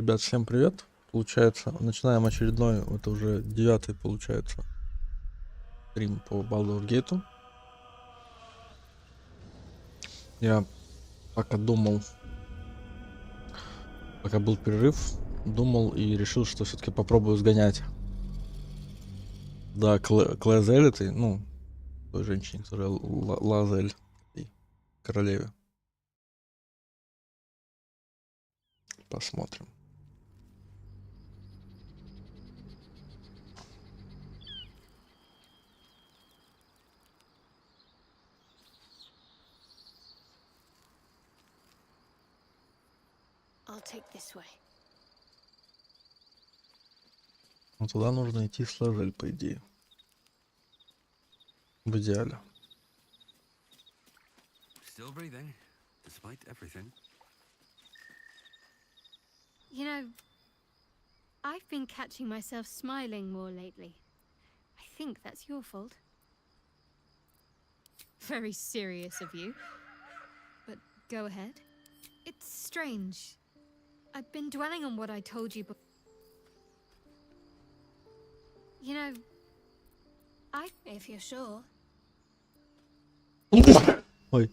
Ребят, всем привет. Получается, начинаем очередной, это уже 9-й, получается, стрим по Baldur's. Я пока думал, пока был перерыв, думал и решил, что все-таки попробую сгонять до Клэзель этой, ну, той женщине, которая Лазель, и королеве. Посмотрим. Ну, туда нужно идти с Лазель, по идее. В идеале. Still breathing, despite everything. You know, I've been catching myself smiling more lately. I think that's your fault. Very serious of you. But go ahead. It's strange. I've been dwelling on what I told you, but... You know, if you're sure. Ой.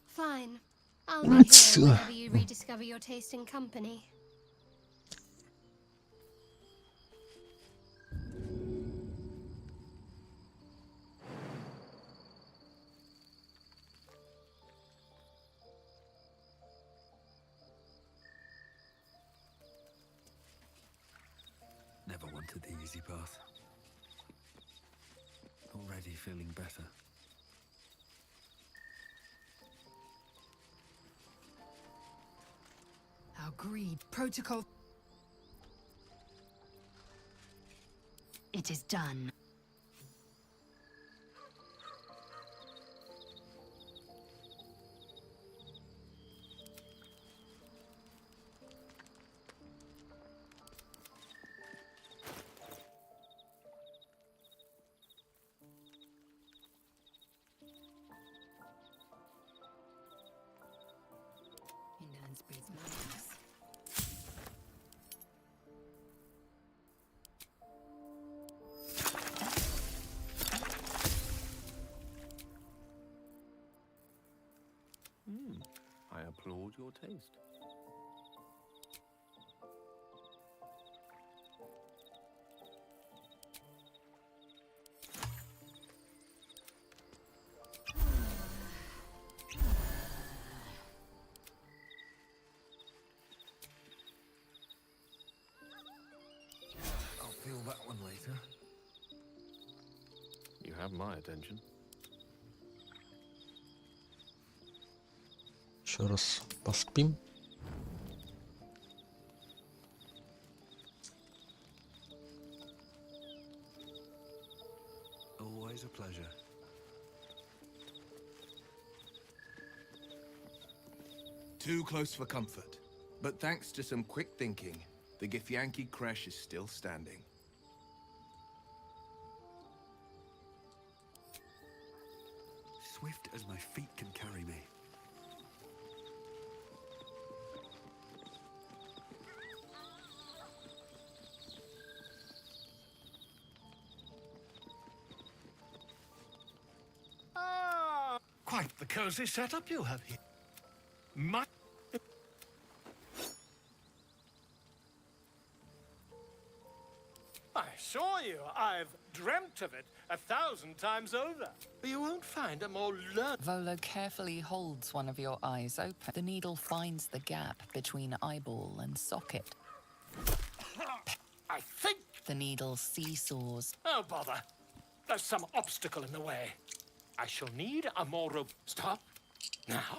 Fine. I'll be here whenever you rediscover your taste in company. Never wanted the easy path. Already feeling better. Our greed protocol. It is done. Indolence breeds madness. I applaud your taste. I'll feel that one later. You have my attention. Еще раз поспим. Always a pleasure. Too close for comfort, but thanks to some quick thinking, the Githyanki creche is still standing. Swift as my feet can carry me. Quite the cozy setup you have here. I saw you. I've dreamt of it 1,000 times over. You won't find a more learned... Volo carefully holds one of your eyes open. The needle finds the gap between eyeball and socket. I think... The needle seesaws. Oh, bother. There's some obstacle in the way. I shall need a more Stop. Now?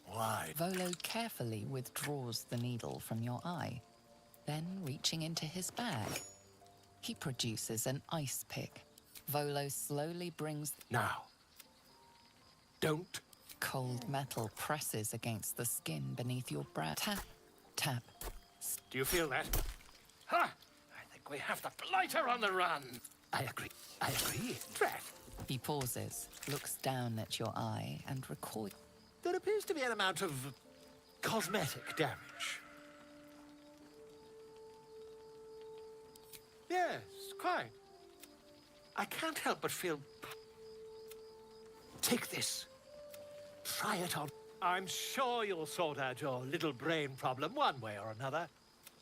Why? Volo carefully withdraws the needle from your eye. Then, reaching into his bag, he produces an ice pick. Volo slowly brings... Now. Don't. Cold metal presses against the skin beneath your brow. Tap, tap. Do you feel that? Ha! I think we have the blighter on the run. I agree. I agree. Drat. He pauses, looks down at your eye, and records... There appears to be an amount of cosmetic damage. Yes, quite. I can't help but feel... Take this. Try it on. I'm sure you'll sort out your little brain problem one way or another.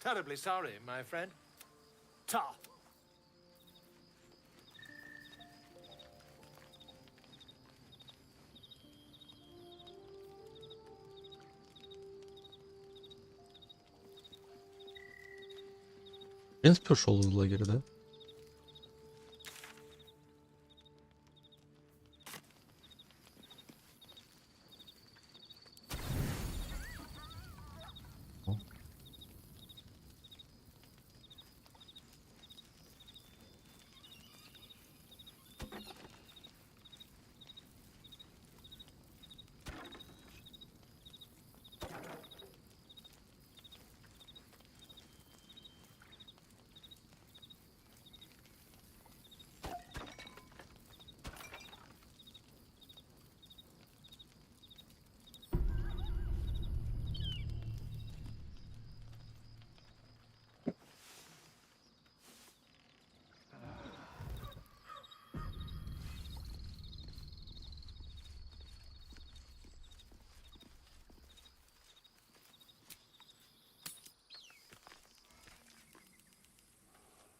Terribly sorry, my friend. Ta. В принципе, ушел из лагеря, да?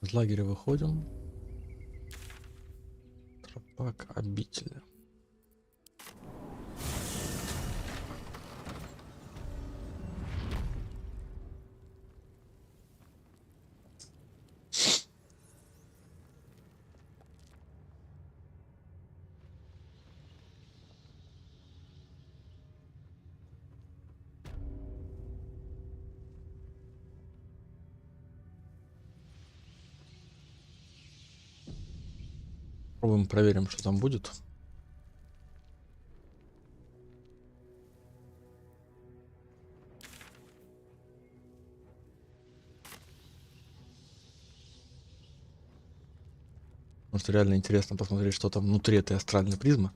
Из лагеря выходим. Тропа к обители. Попробуем, проверим, что там будет. Потому что реально интересно посмотреть, что там внутри этой астральной призмы.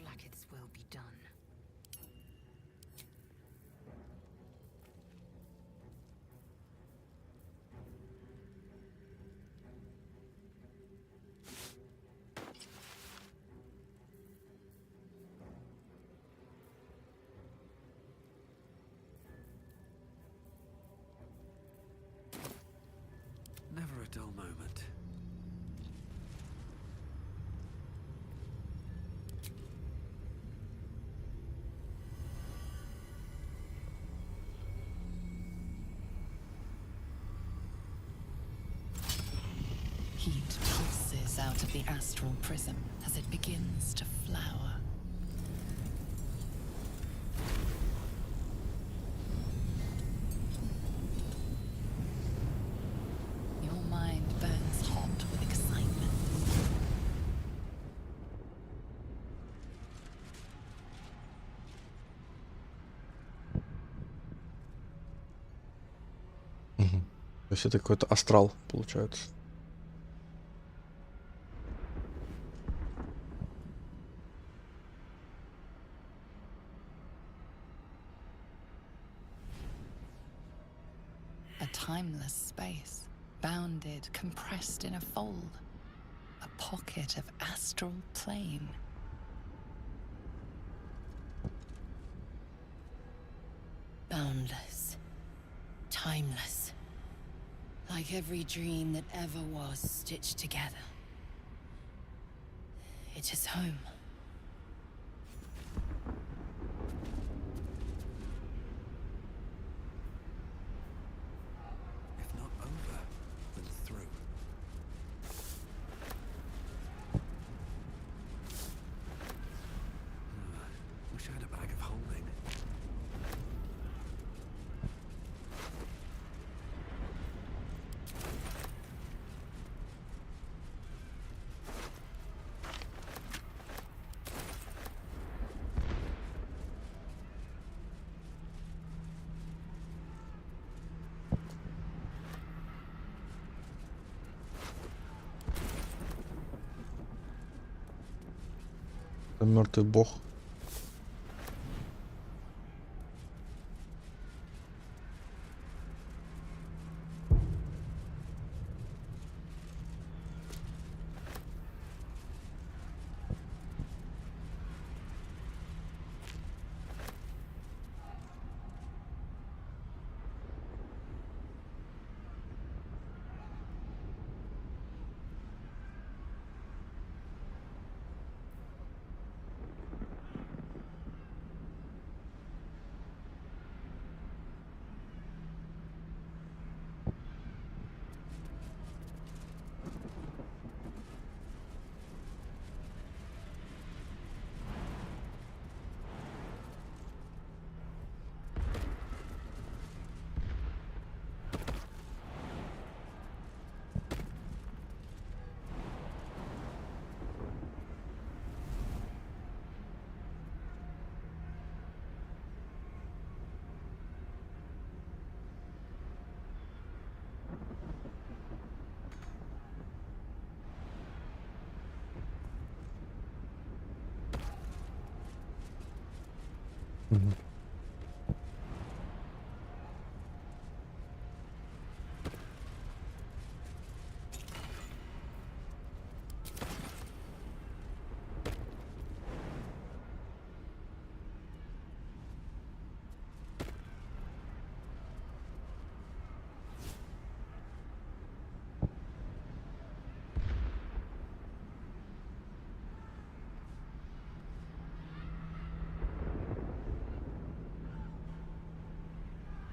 Like its will be done. Never a dull moment. Heat pulses out of the astral prism as it begins to flower. Your mind burns hot with excitement. Мгм. То есть это какой-то астрал получается. A timeless space, bounded, compressed in a fold. A pocket of astral plane. Boundless. Timeless. Like every dream that ever was stitched together. It is home. If not over, then through. Wish I had a bag of holding. Мертвый бог.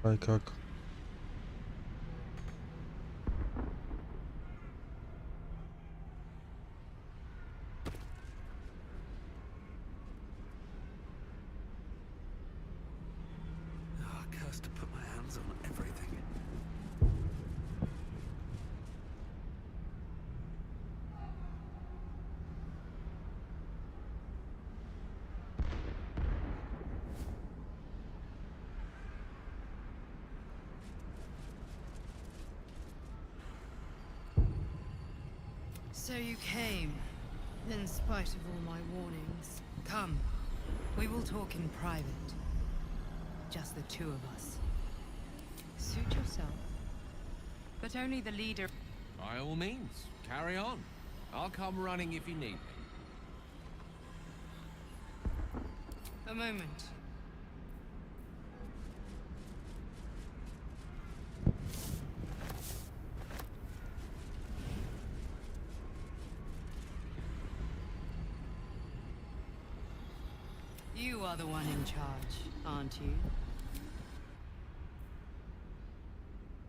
Ай, как? Oh, cursed to put my hands on everything. So you came, in spite of all my warnings. Come, we will talk in private. Just the two of us. Suit yourself. But only the leader. By all means, carry on. I'll come running if you need me. A moment. You are the one in charge, aren't you?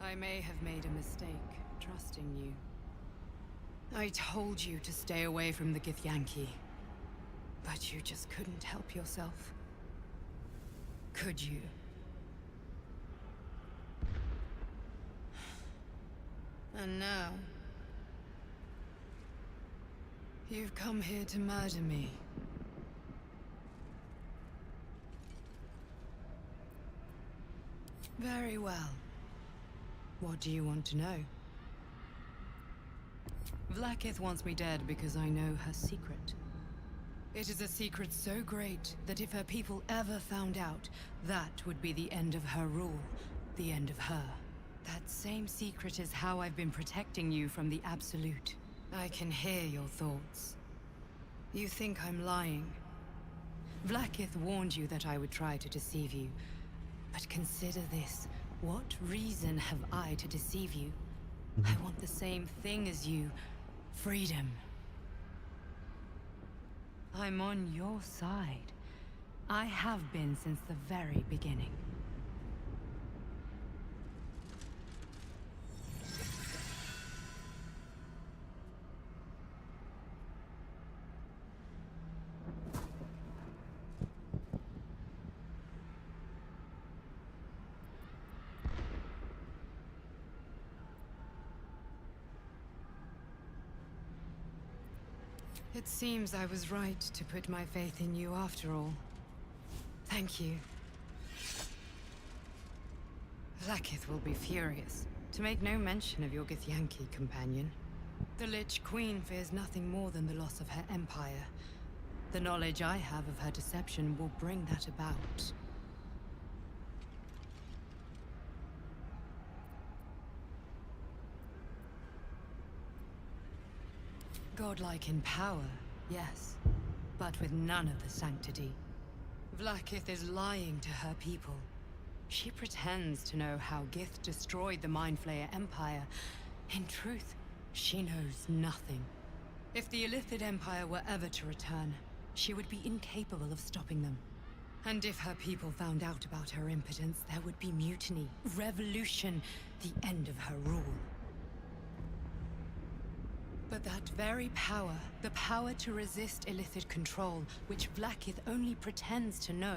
I may have made a mistake trusting you. I told you to stay away from the Githyanki, but you just couldn't help yourself. Could you? And now, you've come here to murder me. Very well. What do you want to know? Vlaakith wants me dead because I know her secret. It is a secret so great that if her people ever found out, that would be the end of her rule, the end of her. That same secret is how I've been protecting you from the Absolute. I can hear your thoughts. You think I'm lying. Vlaakith warned you that I would try to deceive you. But consider this. What reason have I to deceive you? I want the same thing as you. Freedom. I'm on your side. I have been since the very beginning. It seems I was right to put my faith in you after all. Thank you. Vlaakith will be furious, to make no mention of your Githyanki companion. The Lich Queen fears nothing more than the loss of her empire. The knowledge I have of her deception will bring that about. Godlike in power, yes, but with none of the sanctity. Vlaakith is lying to her people. She pretends to know how Gith destroyed the Mindflayer Empire. In truth, she knows nothing. If the Illithid Empire were ever to return, she would be incapable of stopping them. And if her people found out about her impotence, there would be mutiny, revolution, the end of her rule. But that very power, the power to resist Illithid control, which Vlaakith only pretends to know,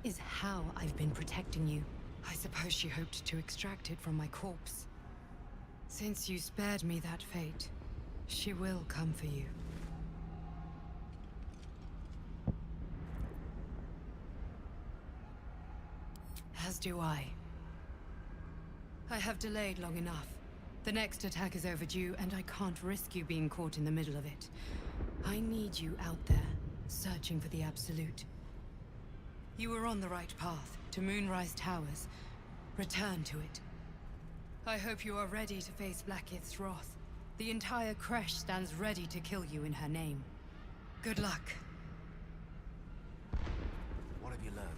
is how I've been protecting you. I suppose she hoped to extract it from my corpse. Since you spared me that fate, she will come for you. As do I. I have delayed long enough. The next attack is overdue, and I can't risk you being caught in the middle of it. I need you out there, searching for the Absolute. You were on the right path, to Moonrise Towers. Return to it. I hope you are ready to face Vlaakith's wrath. The entire Kresh stands ready to kill you in her name. Good luck. What have you learned?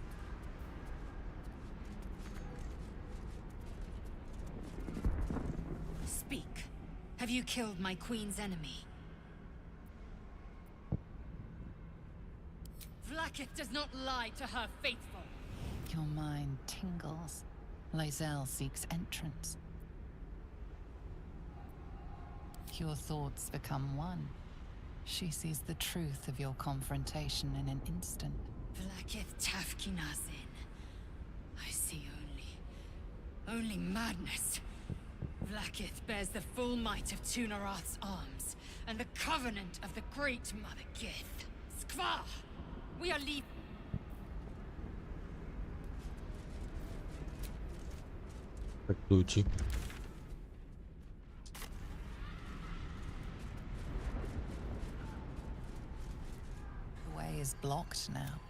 Speak. Have you killed my queen's enemy? Vlaakith does not lie to her faithful. Your mind tingles. Lae'zel seeks entrance. Your thoughts become one. She sees the truth of your confrontation in an instant. Vlaakith Tafkinazin. I see only madness. Vlaakith bears the full might of Tunarath's arms, and the covenant of the Great Mother Gith. Skvar! We are leaving. Как уйти? The way is blocked now.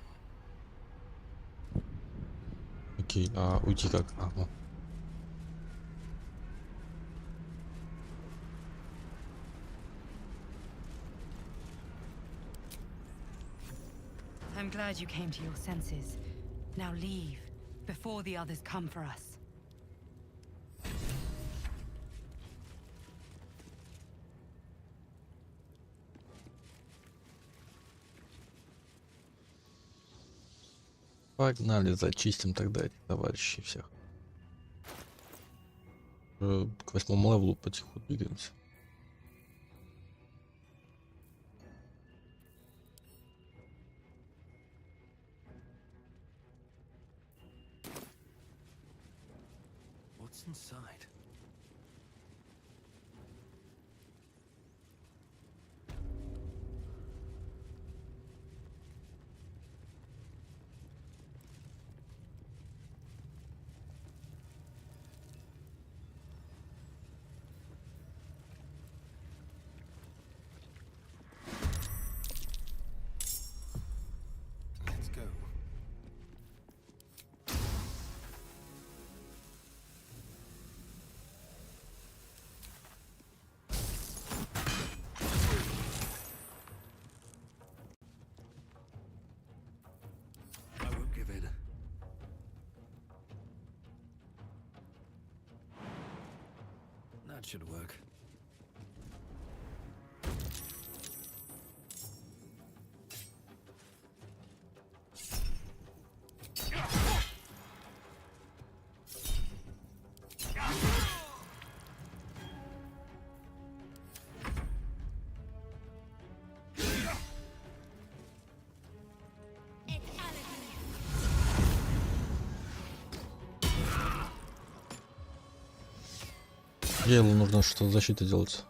Окей, а уйти как? Ага. I'm glad you came to your senses. Now leave, before the others come for us. Погнали, зачистим тогда этих товарищей всех. Уже к 8-му левелу потихоньку двигаемся. What's inside? Let's go. I won't give in. That should work. Елу нужно что-то защиты делать.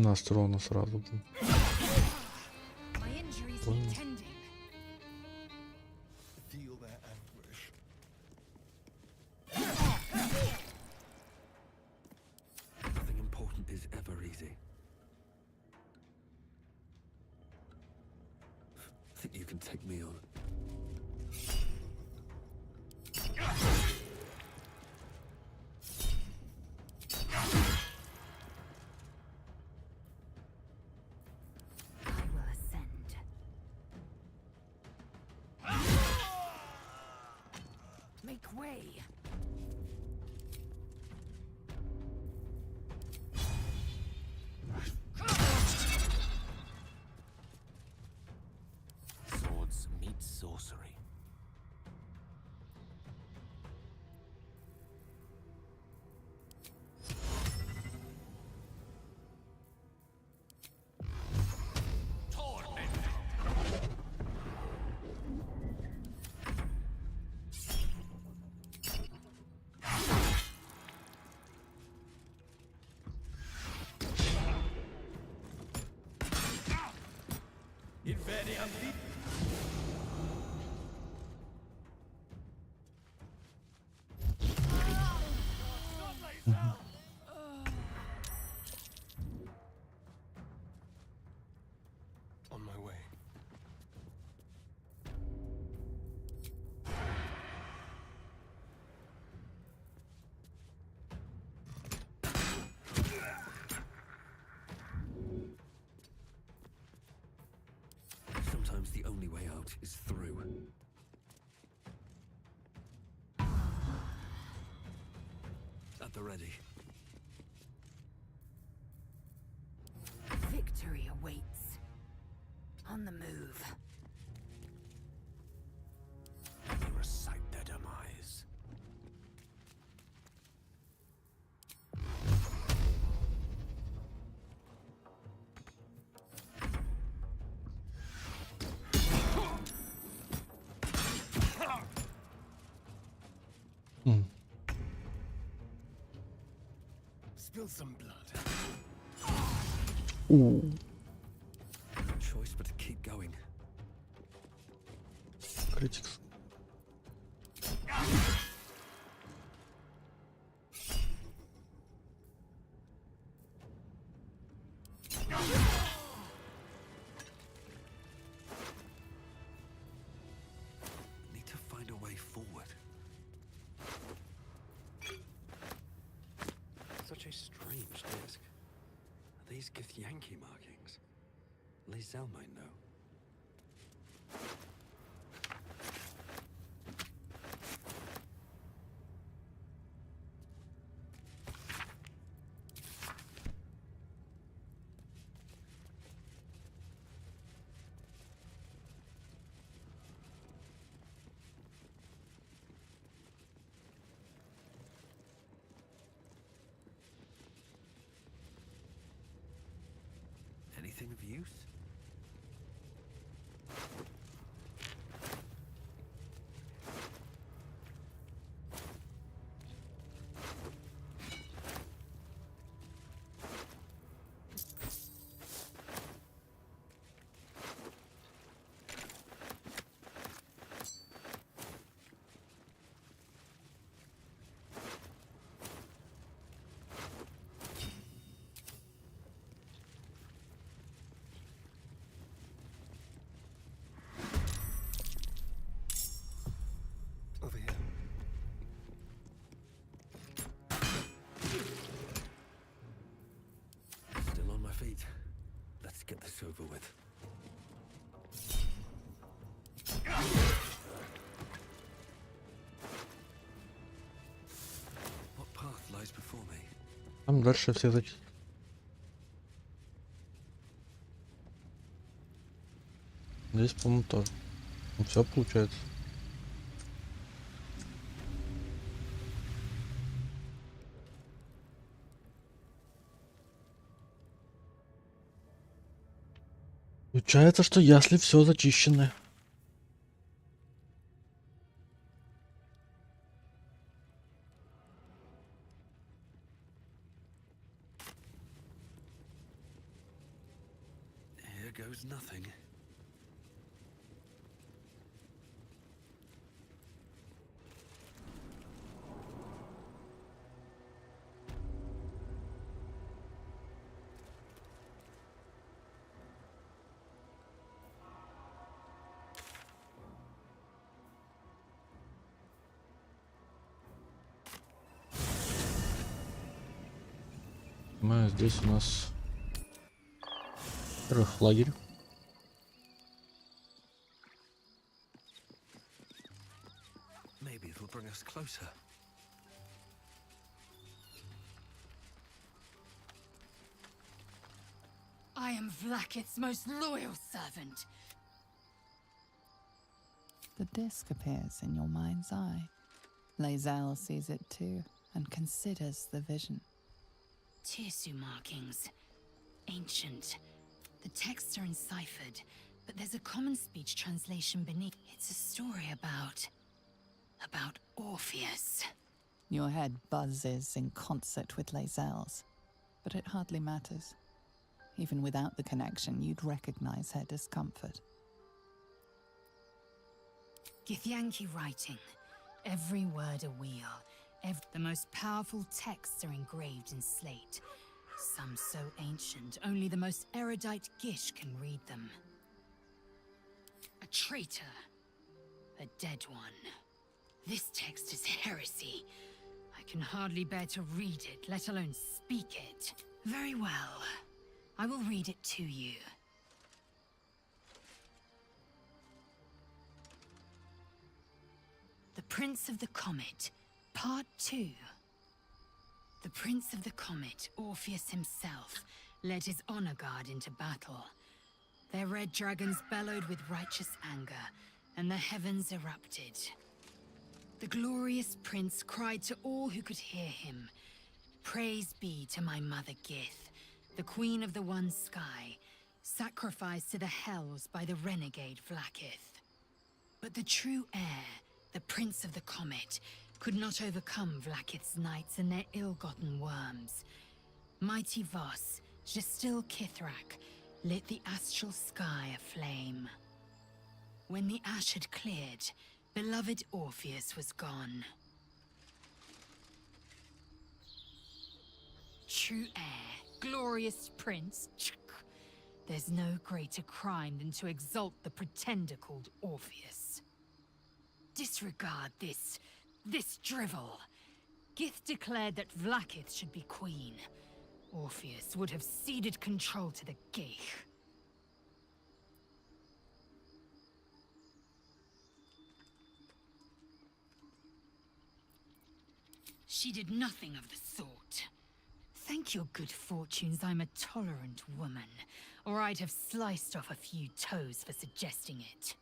На строна сразу. Блин. My injuries Wow. need tending. Feel their anguish. Nothing important is ever easy. Think you can take me on? I will ascend. Make way. Swords meet sorcery. On my way. Sometimes the only way out is through. At the ready. Victory awaits. On the move. Let me recite their demise. Spill some blood. У. No choice but to keep going. Критикс. Need to find a way forward. Such a strange disc. Are these Githyanki markings? Lizelle might know. Anything of use? Over here. Still on my feet. Let's get this over with. What path lies before me? Там дальше все зачистили. Здесь, по-моему, тоже. Ну, все получается. Получается, что ясли все зачищены. shows nothing. Здесь у нас лагерь. Maybe it'll bring us closer. I am Vlakith's most loyal servant. The disc appears in your mind's eye. Lae'zel sees it too and considers the vision. Tirsu markings. Ancient. The texts are enciphered, but there's a common speech translation beneath. It's a story about Orpheus. Your head buzzes in concert with Lae'zel's, but it hardly matters. Even without the connection, you'd recognize her discomfort. Githyanki writing. Every word a wheel. The most powerful texts are engraved in slate. Some so ancient, only the most erudite Gish can read them. A traitor. A dead one. This text is heresy. I can hardly bear to read it, let alone speak it. Very well. I will read it to you. The Prince of the Comet, Part 2. The Prince of the Comet, Orpheus himself, led his honor guard into battle. Their red dragons bellowed with righteous anger, and the heavens erupted. The glorious prince cried to all who could hear him, "Praise be to my mother Gith, the queen of the one sky, sacrificed to the hells by the renegade Vlakith." But the true heir, the Prince of the Comet, could not overcome Vlakith's knights and their ill-gotten worms. Mighty Voss, Gestil Kithrak, lit the astral sky aflame. When the ash had cleared, beloved Orpheus was gone. True heir, glorious prince, there's no greater crime than to exalt the pretender called Orpheus. Disregard this drivel. Gith declared that Vlakith should be queen. Orpheus would have ceded control to the Geich. She did nothing of the sort. Thank your good fortunes I'm a tolerant woman, or I'd have sliced off a few toes for suggesting it.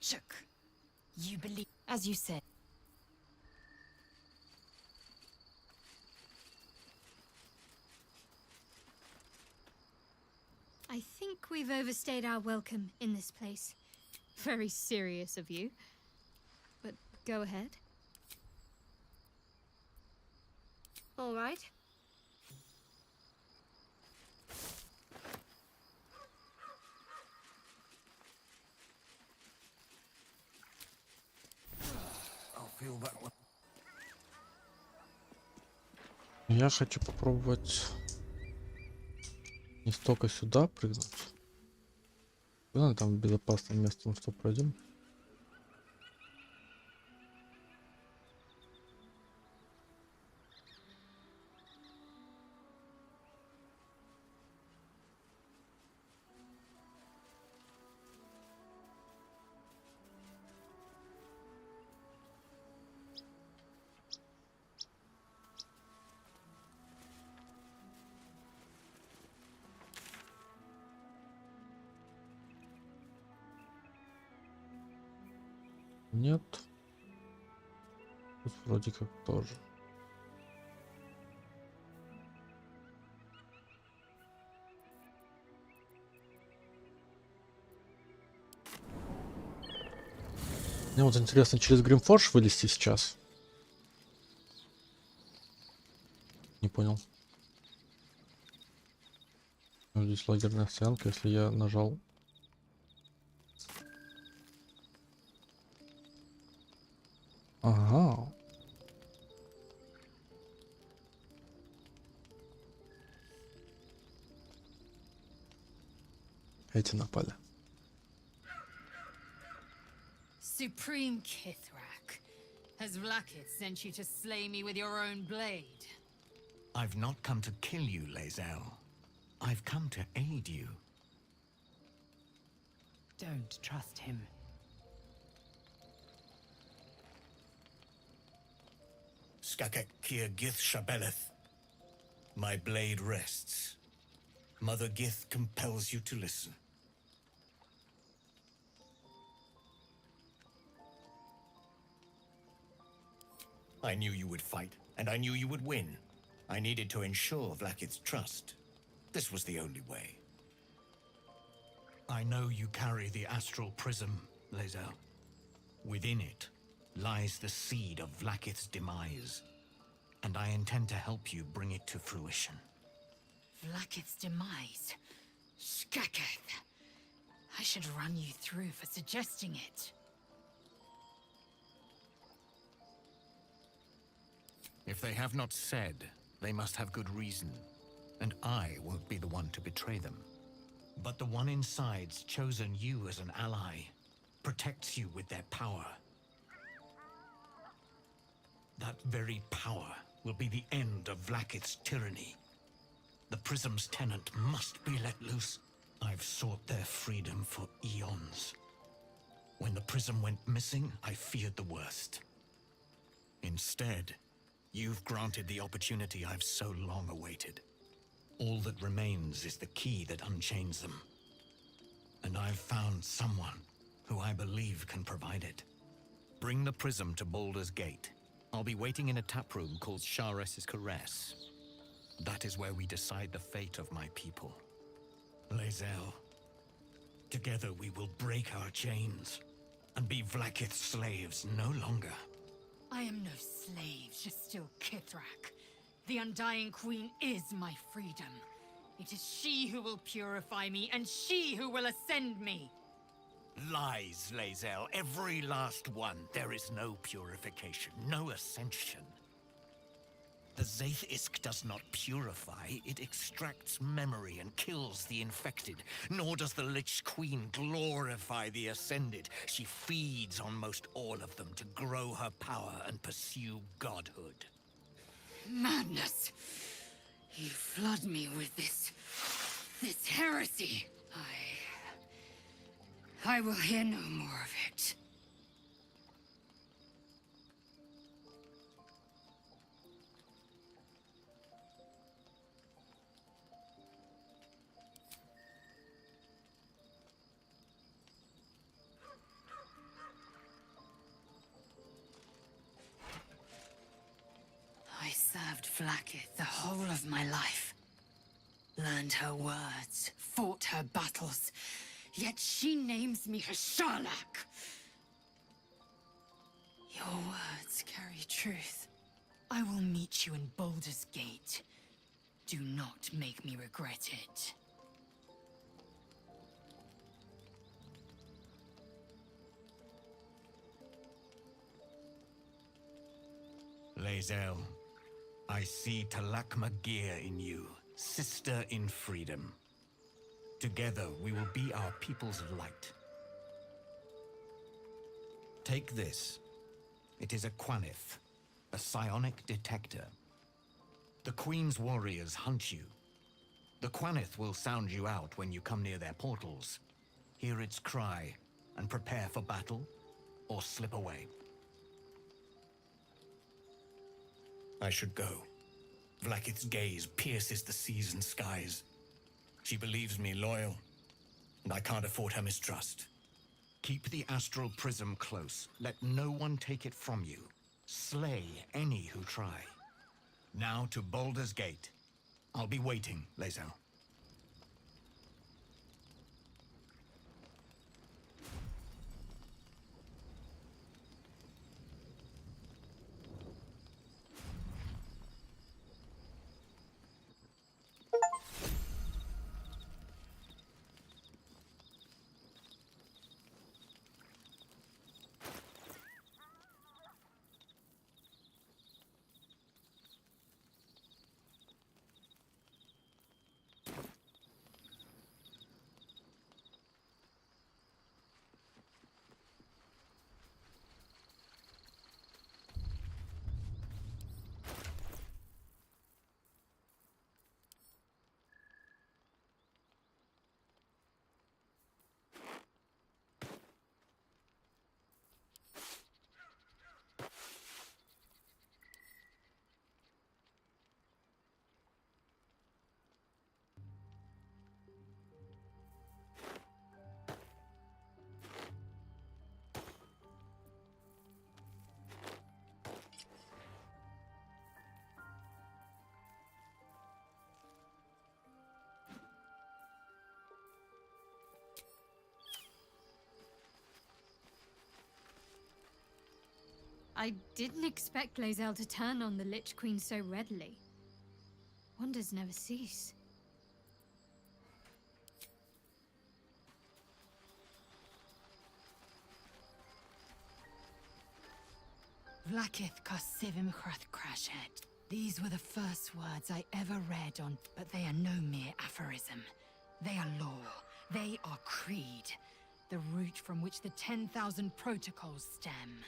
Shook. You believe, as you said. I think we've overstayed our welcome in this place. Very serious of you. But go ahead. All right. I'll feel that one. Я хочу попробовать не столько сюда прыгнуть. Куда там безопасное место, мы что пройдем? Нет. Тут вроде как тоже. Мне вот интересно, через Гримфорж вылезти сейчас. Не понял. Здесь лагерная стоянка, если я нажал. Ага. Эти напали. Supreme Kithrak, has Vlakith sent you to slay me with your own blade? I've not come to kill you, Lae'zel. I've come to aid you. Don't trust him. Skakek Kier Gith Shabeleth. My blade rests. Mother Gith compels you to listen. I knew you would fight, and I knew you would win. I needed to ensure Vlakith's trust. This was the only way. I know you carry the astral prism, Lae'zel. Within it lies the seed of Vlakith's demise, and I intend to help you bring it to fruition. Vlakith's demise? Skaketh! I should run you through for suggesting it. If they have not said, they must have good reason, and I won't be the one to betray them. But the one inside's chosen you as an ally, protects you with their power. That very power will be the end of Vlakith's tyranny. The prism's tenant must be let loose. I've sought their freedom for eons. When the prism went missing, I feared the worst. Instead, you've granted the opportunity I've so long awaited. All that remains is the key that unchains them. And I've found someone who I believe can provide it. Bring the prism to Baldur's Gate. I'll be waiting in a taproom called Shares's Caress. That is where we decide the fate of my people. Lae'zel, together we will break our chains and be Vlakith's slaves no longer. I am no slave, Shastil Kithrak. The Undying Queen is my freedom. It is she who will purify me, and she who will ascend me. Lies, Lae'zel, every last one. There is no purification, no ascension. The Zaith Isk does not purify, it extracts memory and kills the infected. Nor does the Lich Queen glorify the ascended. She feeds on most all of them to grow her power and pursue godhood. Madness! You flood me with this heresy. I will hear no more of it. I served Vlakith the whole of my life. Learned her words, fought her battles, yet she names me her Sharlak. Your words carry truth. I will meet you in Baldur's Gate. Do not make me regret it. Lae'zel, I see Talakma Gear in you, sister in freedom. Together we will be our people's light. Take this. It is a Quanith, a psionic detector. The Queen's warriors hunt you. The Quanith will sound you out when you come near their portals. Hear its cry and prepare for battle, or slip away. I should go. Vlakith's gaze pierces the seas and skies. She believes me loyal, and I can't afford her mistrust. Keep the astral prism close. Let no one take it from you. Slay any who try. Now to Baldur's Gate. I'll be waiting, Lae'zel. I didn't expect Lae'zel to turn on the Lich Queen so readily. Wonders never cease. Vlakith Kosivim Chrath Crashed. These were the first words I ever read on, but they are no mere aphorism. They are law. They are creed. The root from which the 10,000 protocols stem.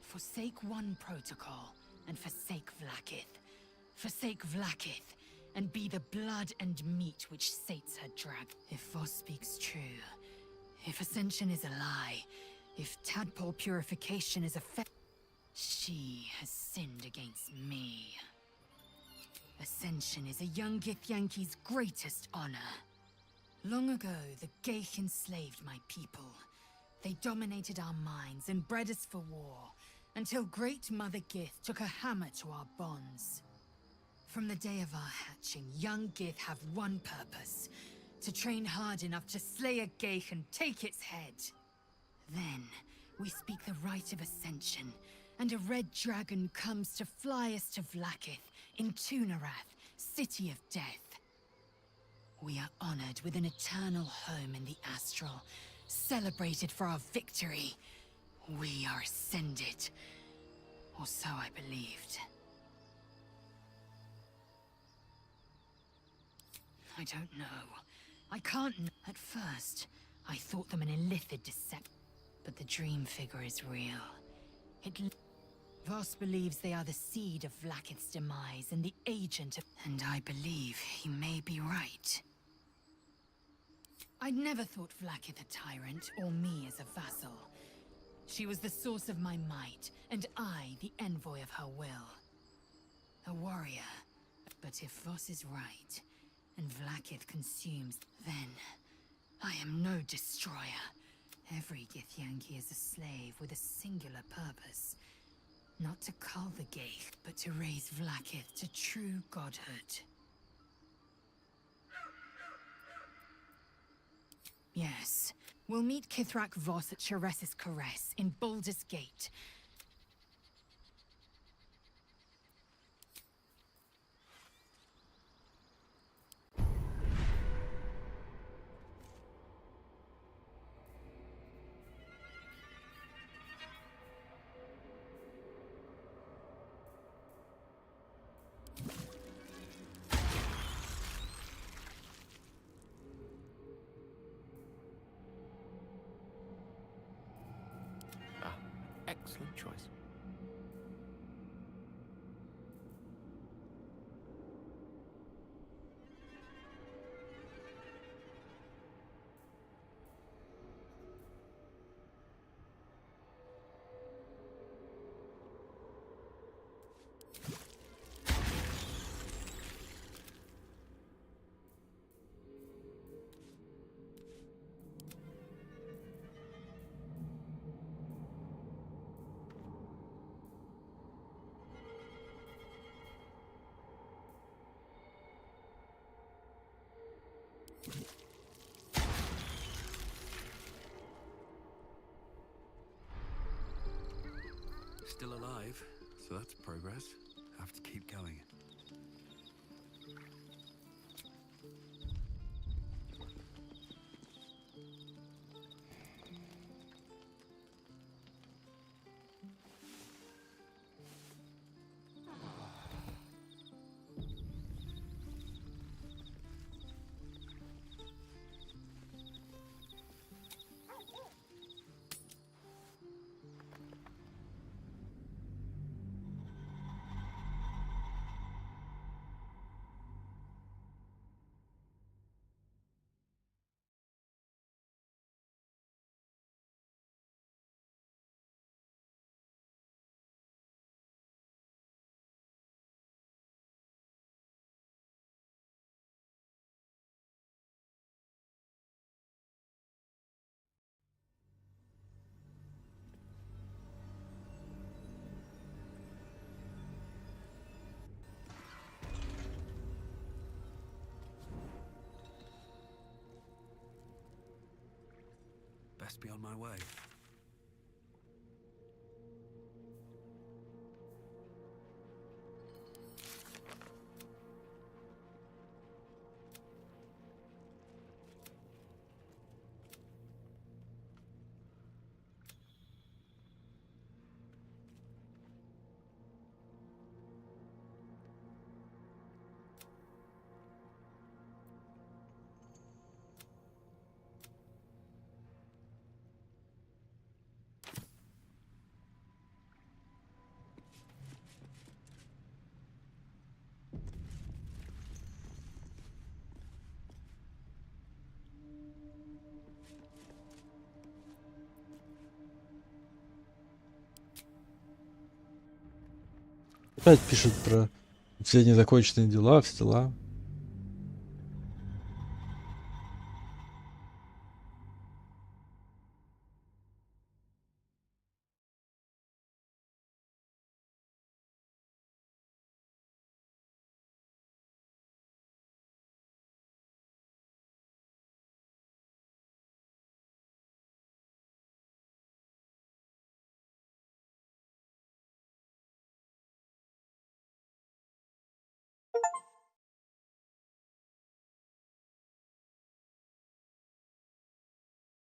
Forsake one protocol, and forsake Vlakith. Forsake Vlakith, and be the blood and meat which sates her drag. If Voss speaks true, if Ascension is a lie, if Tadpole purification is a she has sinned against me. Ascension is a young Githyanki's greatest honor. Long ago, the Geich enslaved my people. They dominated our minds and bred us for war, until Great Mother Gith took a hammer to our bonds. From the day of our hatching, young Gith have one purpose: to train hard enough to slay a Geich and take its head. Then, we speak the rite of Ascension, and a red dragon comes to fly us to Vlakith, in Tunarath, City of Death. We are honored with an eternal home in the Astral, celebrated for our victory. We are ascended. Or so I believed. I don't know. I can't At first, I thought them an illithid deception. But the dream figure is real. Voss believes they are the seed of Vlakith's demise and the agent of... And I believe he may be right. I'd never thought Vlakith a tyrant, or me as a vassal. She was the source of my might, and I the envoy of her will. A warrior. But if Voss is right, and Vlakith consumes, then I am no destroyer. Every Githyanki is a slave with a singular purpose. Not to cull the Geich, but to raise Vlakith to true godhood. Yes, we'll meet Kithrak Voss at Chares's Caress in Baldur's Gate. Excellent choice. Still alive, so that's progress. Have to keep going. Best be on my way. Опять пишет про все незаконченные дела, все дела.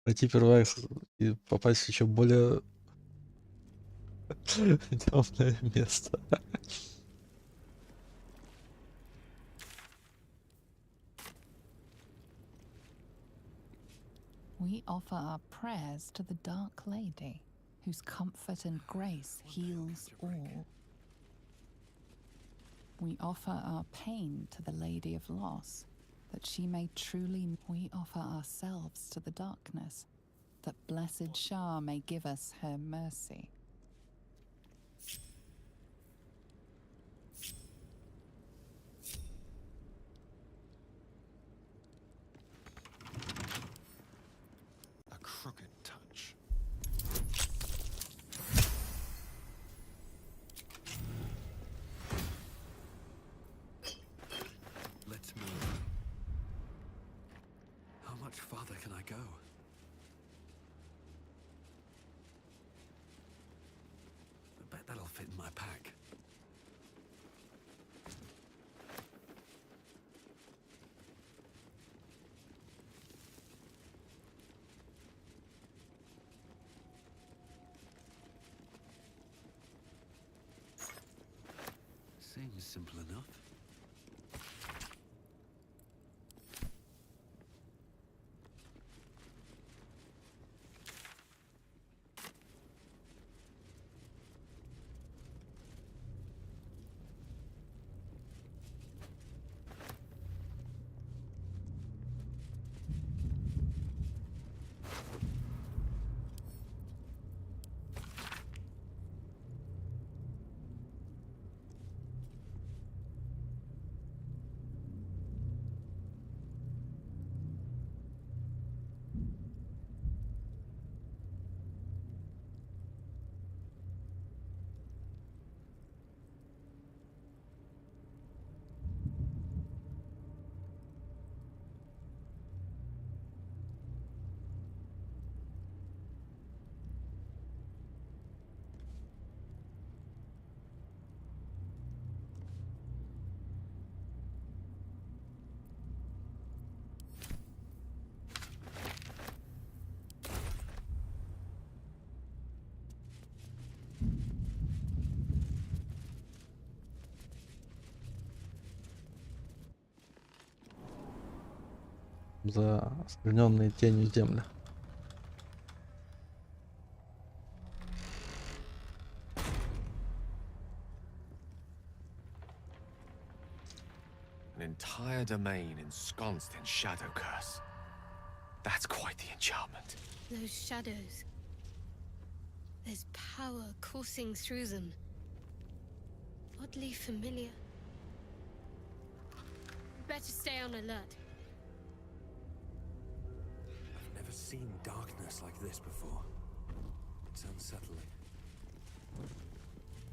Пройти первый акт и попасть в еще более темное место. We offer our prayers to the Dark Lady, whose comfort and grace heals all. We offer our pain to the Lady of Loss, that she may truly... We offer ourselves to the darkness, that blessed Shah may give us her mercy. A crooked touch. Let's move. How much farther can I go? I bet that'll fit in my pack. Seems simple enough. За оскверненные тенью земли. An entire domain ensconced in shadow curse. That's quite the enchantment. Those shadows. There's power coursing through them. Oddly familiar. Better stay on alert. I've never seen darkness like this before. It's unsettling.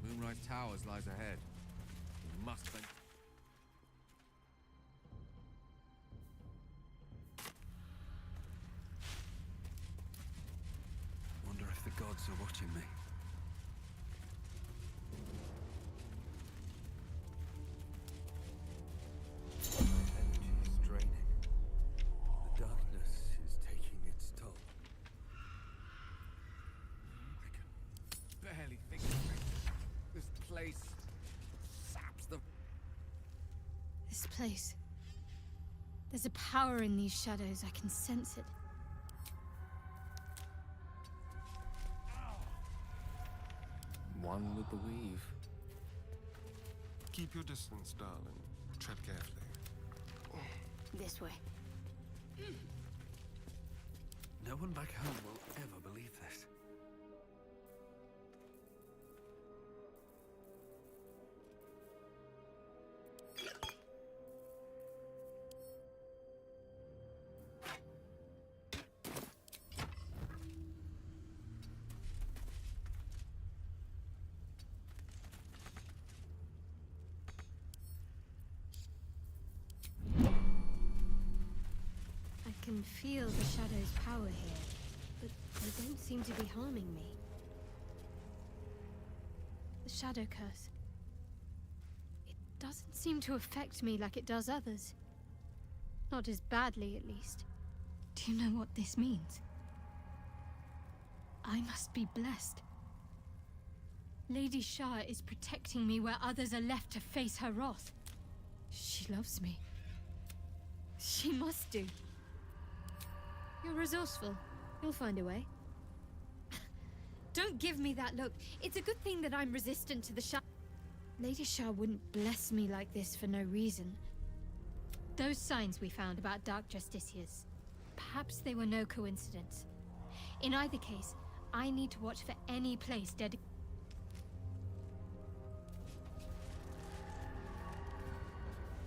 Moonrise Towers lies ahead. We must be... Wonder if the gods are watching me. Energy is draining. The darkness is taking its toll. I can barely think of it. This place saps the... This place. There's a power in these shadows. I can sense it. One with the weave. Keep your distance, darling. Tread carefully. This way. No one back home will ever believe this. feel the shadow's power here, but they don't seem to be harming me. The shadow curse. It doesn't seem to affect me like it does others. Not as badly, at least. Do you know what this means? I must be blessed. Lady Shah is protecting me where others are left to face her wrath. She loves me. She must do. You're resourceful. You'll find a way. Don't give me that look. It's a good thing that I'm resistant to the Shah. Lady Shah wouldn't bless me like this for no reason. Those signs we found about Dark Justiciars, perhaps they were no coincidence. In either case, I need to watch for any place dedicated.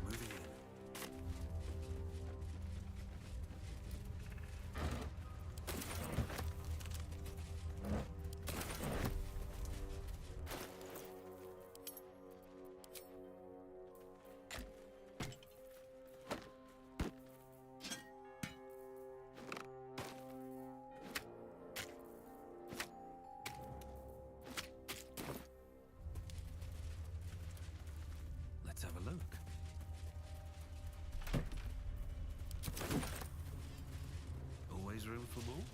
Moving in. Let's have a look. Always room for more?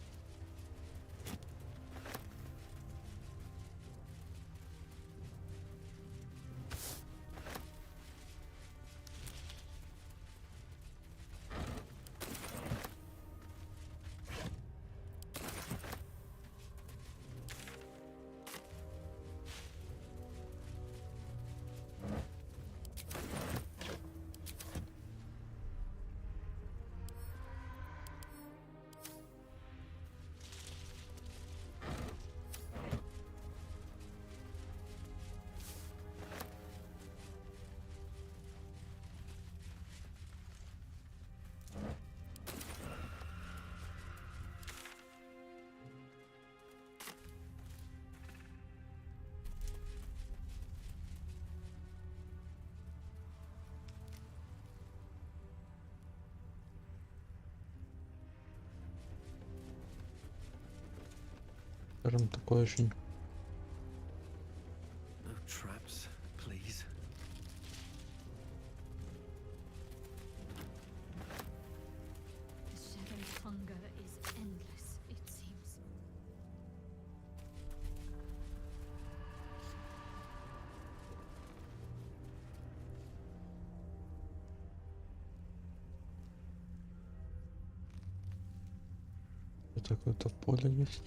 Скажем, такой очень No traps, please. The shadow's hunger is endless, it seems. вот такое-то поле есть.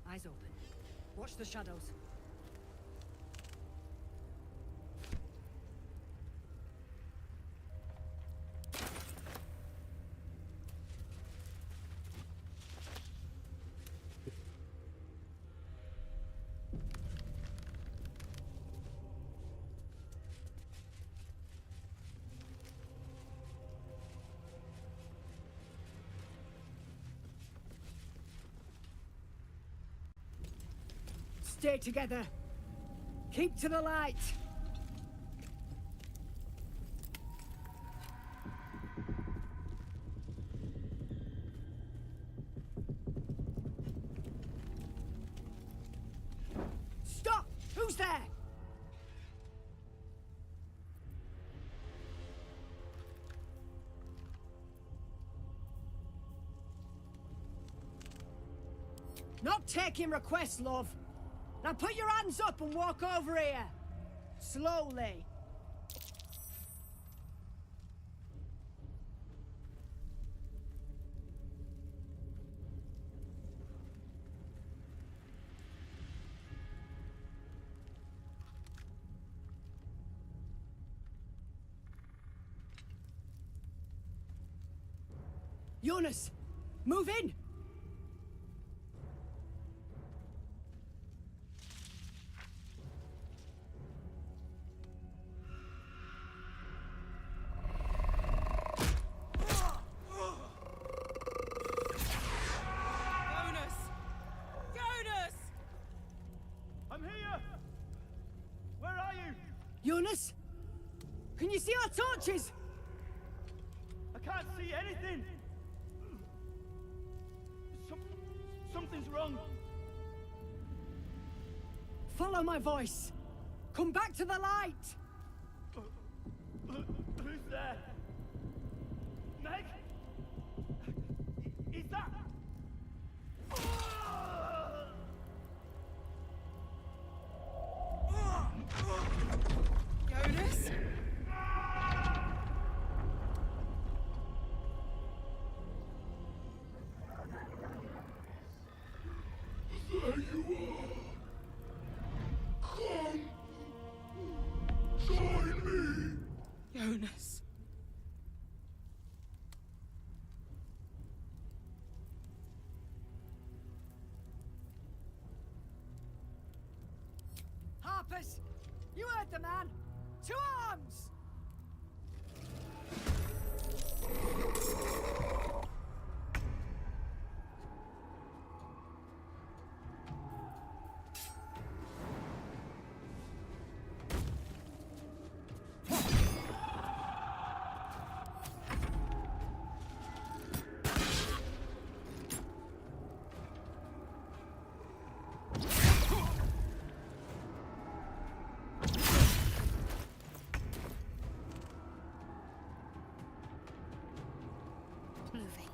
Eyes open. Watch the shadows. Stay together. Keep to the light. Stop! Who's there? Not taking requests, love. Now put your hands up and walk over here. Slowly. Jonas, move in. Jonas? Can you see our torches? I can't see anything. Something's wrong. Follow my voice. Come back to the light. Who's there? Meg? Is that? Jonas? There you are. Come. Join me. Jonas. Harpers, you heard the man. To arms! Moving.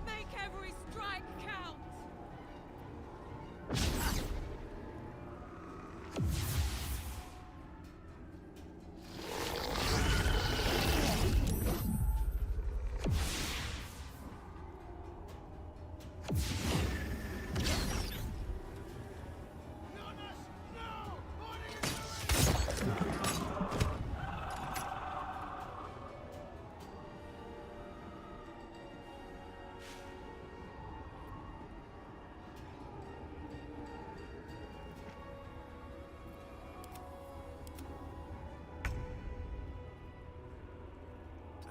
Make every strike count!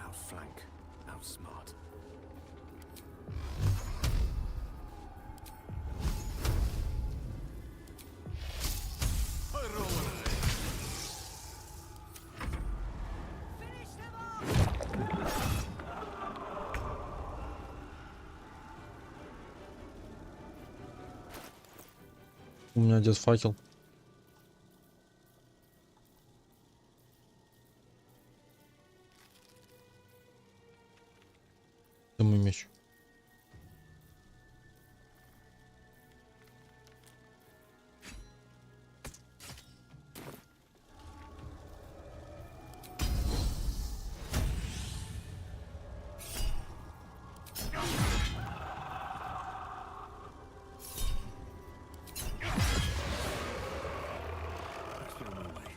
Outflank, outsmart. Finish them off! У меня здесь факел. Где мой меч? Let's be on my way.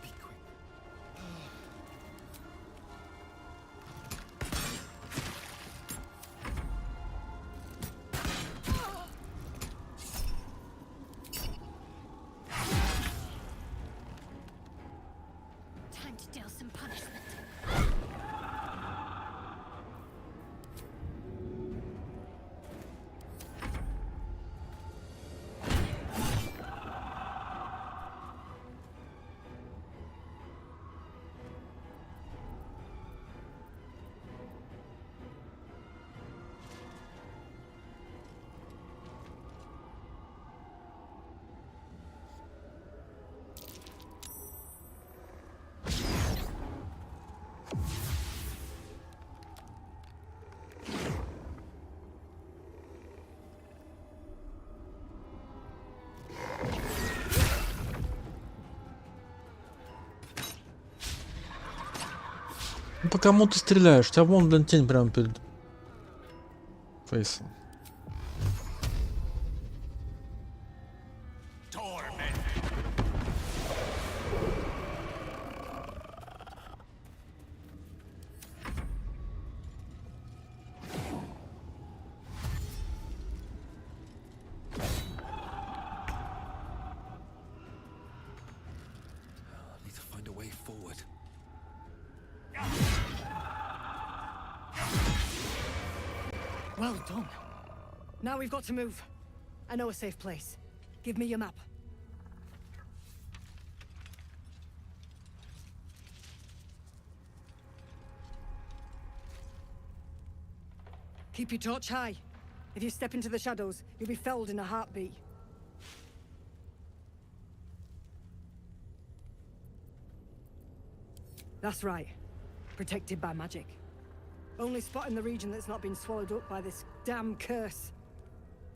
Be quick. Time to deal some punishment. Ну по кому ты стреляешь? У тебя вон, блин, тень прямо перед фейсом. Need to find a way forward. Well done. Now we've got to move. I know a safe place. Give me your map. Keep your torch high. If you step into the shadows, you'll be felled in a heartbeat. That's right. Protected by magic. Only spot in the region that's not been swallowed up by this damn curse.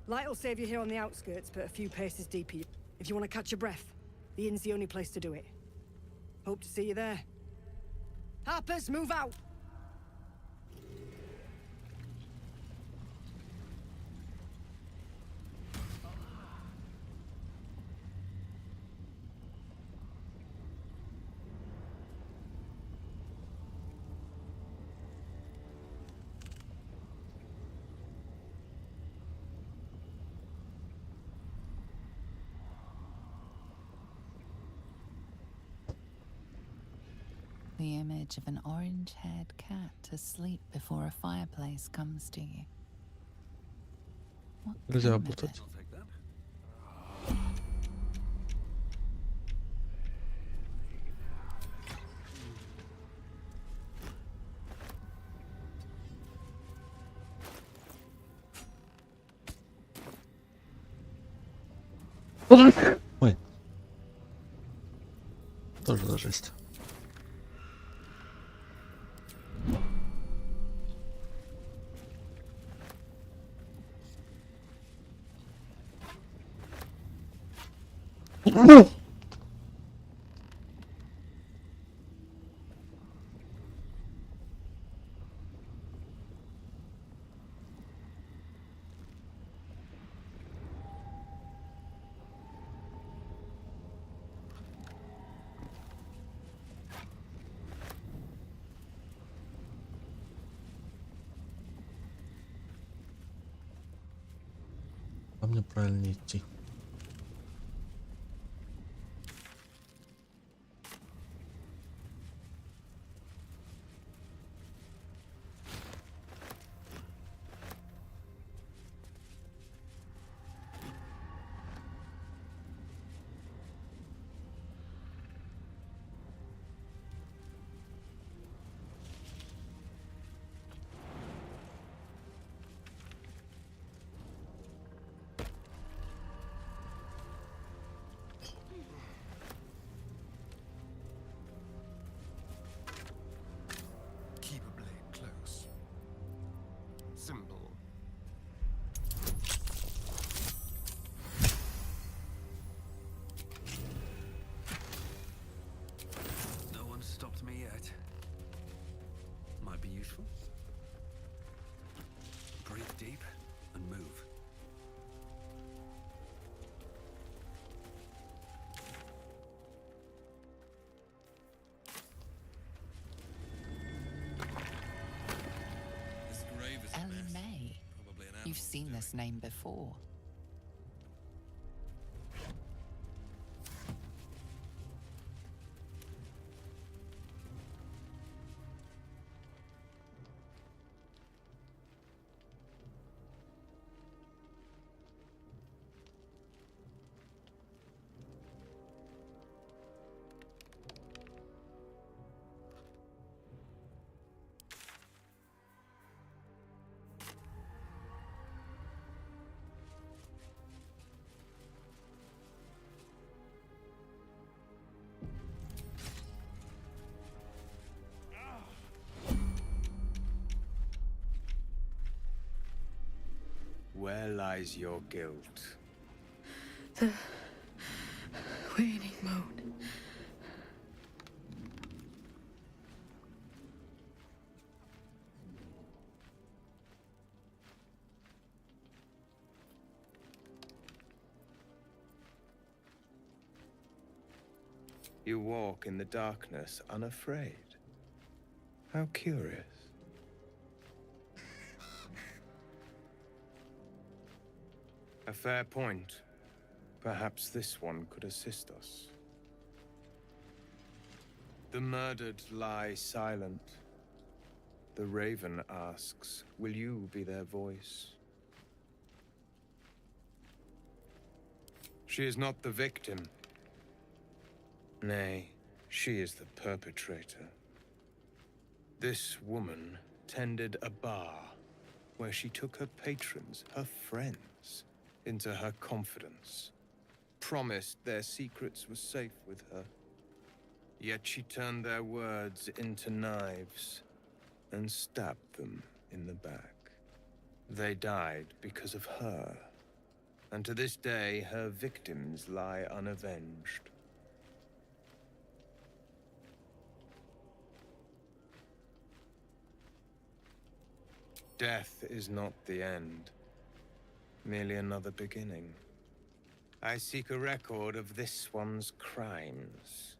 Light will save you here on the outskirts, but a few paces deeper. If you want to catch your breath, the inn's the only place to do it. Hope to see you there. Harpers, move out! The image of an orange-haired cat asleep before a fireplace comes to you. What Нельзя came of путать. it? Ой. Тоже за жесть. А мне правильно идти. Keep a blade close. Simple. No one's stopped me yet. Might be useful. Breathe deep and move. This grave is a Ellie mess. May. Probably an You've animal's seen this doing. name before. Where lies your guilt? The waiting mode. You walk in the darkness unafraid. How curious. A fair point. Perhaps this one could assist us. The murdered lie silent. The raven asks, will you be their voice? She is not the victim. Nay, she is the perpetrator. This woman tended a bar where she took her patrons, her friends, into her confidence, promised their secrets were safe with her. Yet she turned their words into knives and stabbed them in the back. They died because of her, and to this day her victims lie unavenged. Death is not the end, merely another beginning. I seek a record of this one's crimes,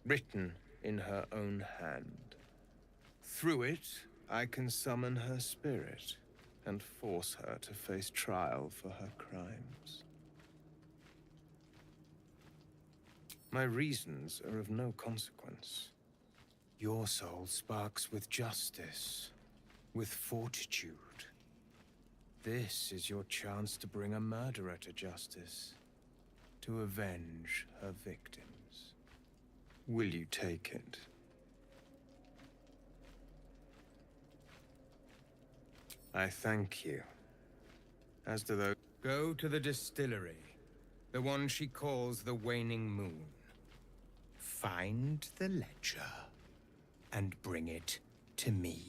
written in her own hand. Through it, I can summon her spirit and force her to face trial for her crimes. My reasons are of no consequence. Your soul sparks with justice, with fortitude. This is your chance to bring a murderer to justice, to avenge her victims. Will you take it? I thank you. As to those, go to the distillery, the one she calls the Waning Moon. Find the ledger and bring it to me.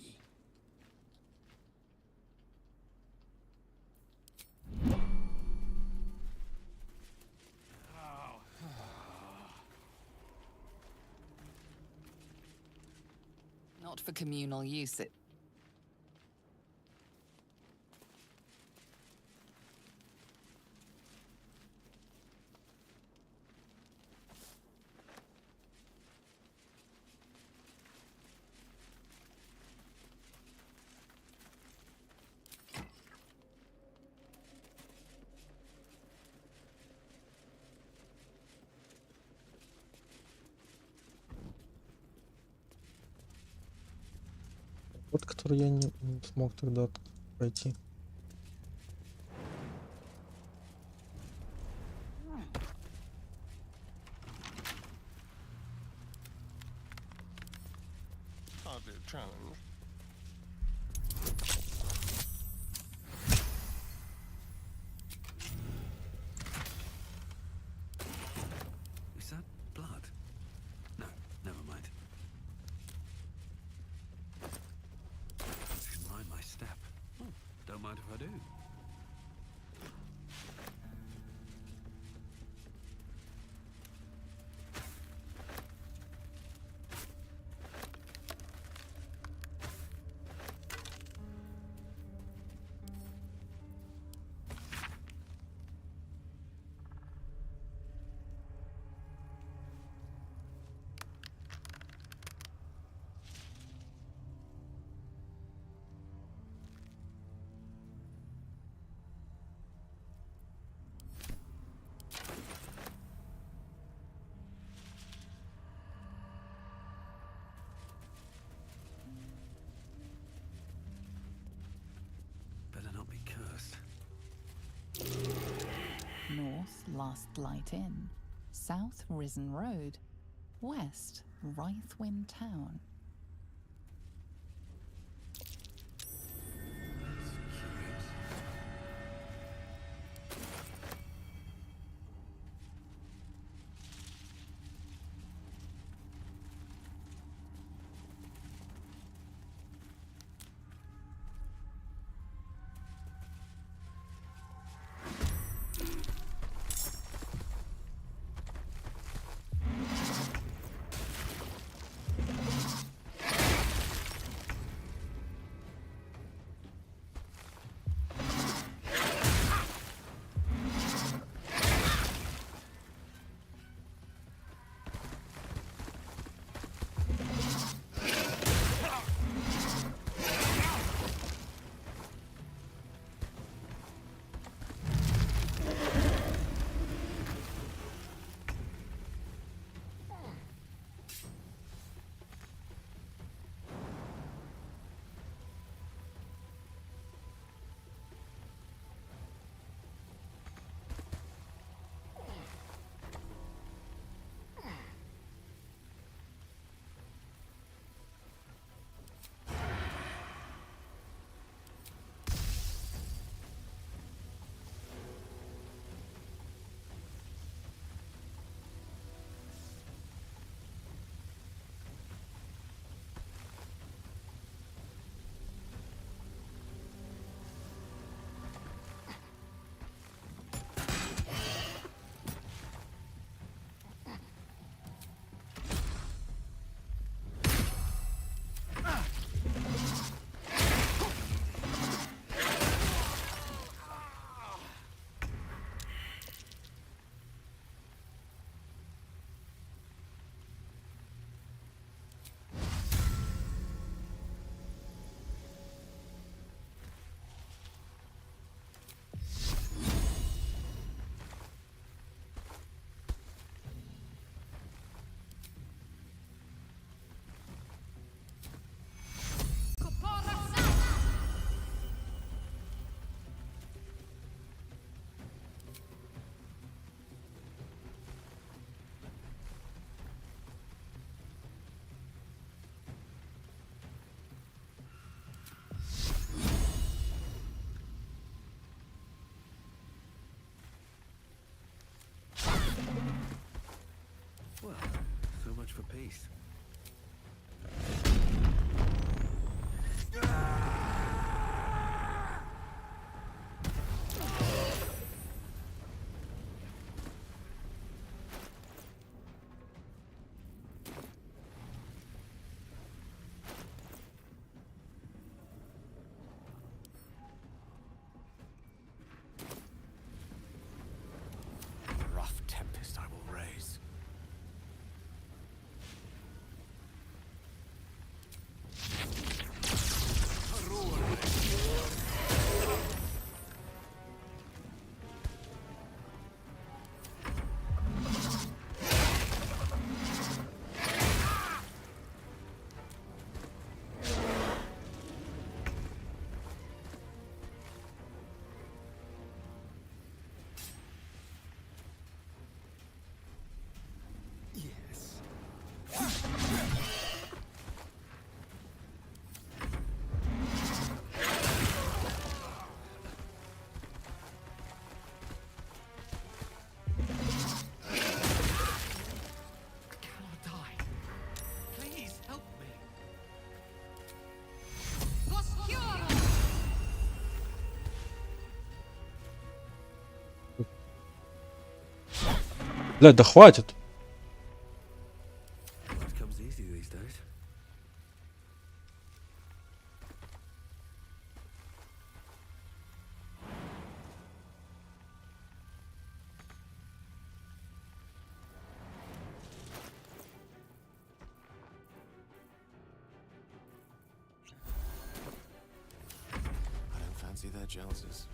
Not for communal use. Вот, который я не смог тогда пройти. Hardly a challenge. Is that blood? No, never mind. Should mind my step. Oh, don't mind if I do. Better not be cursed. North, Last Light Inn. South, Risen Road. West, Rythwin Town. for peace. Rough tempest I will raise. Блядь, да хватит. What comes easy these days? I don't fancy their jealousies.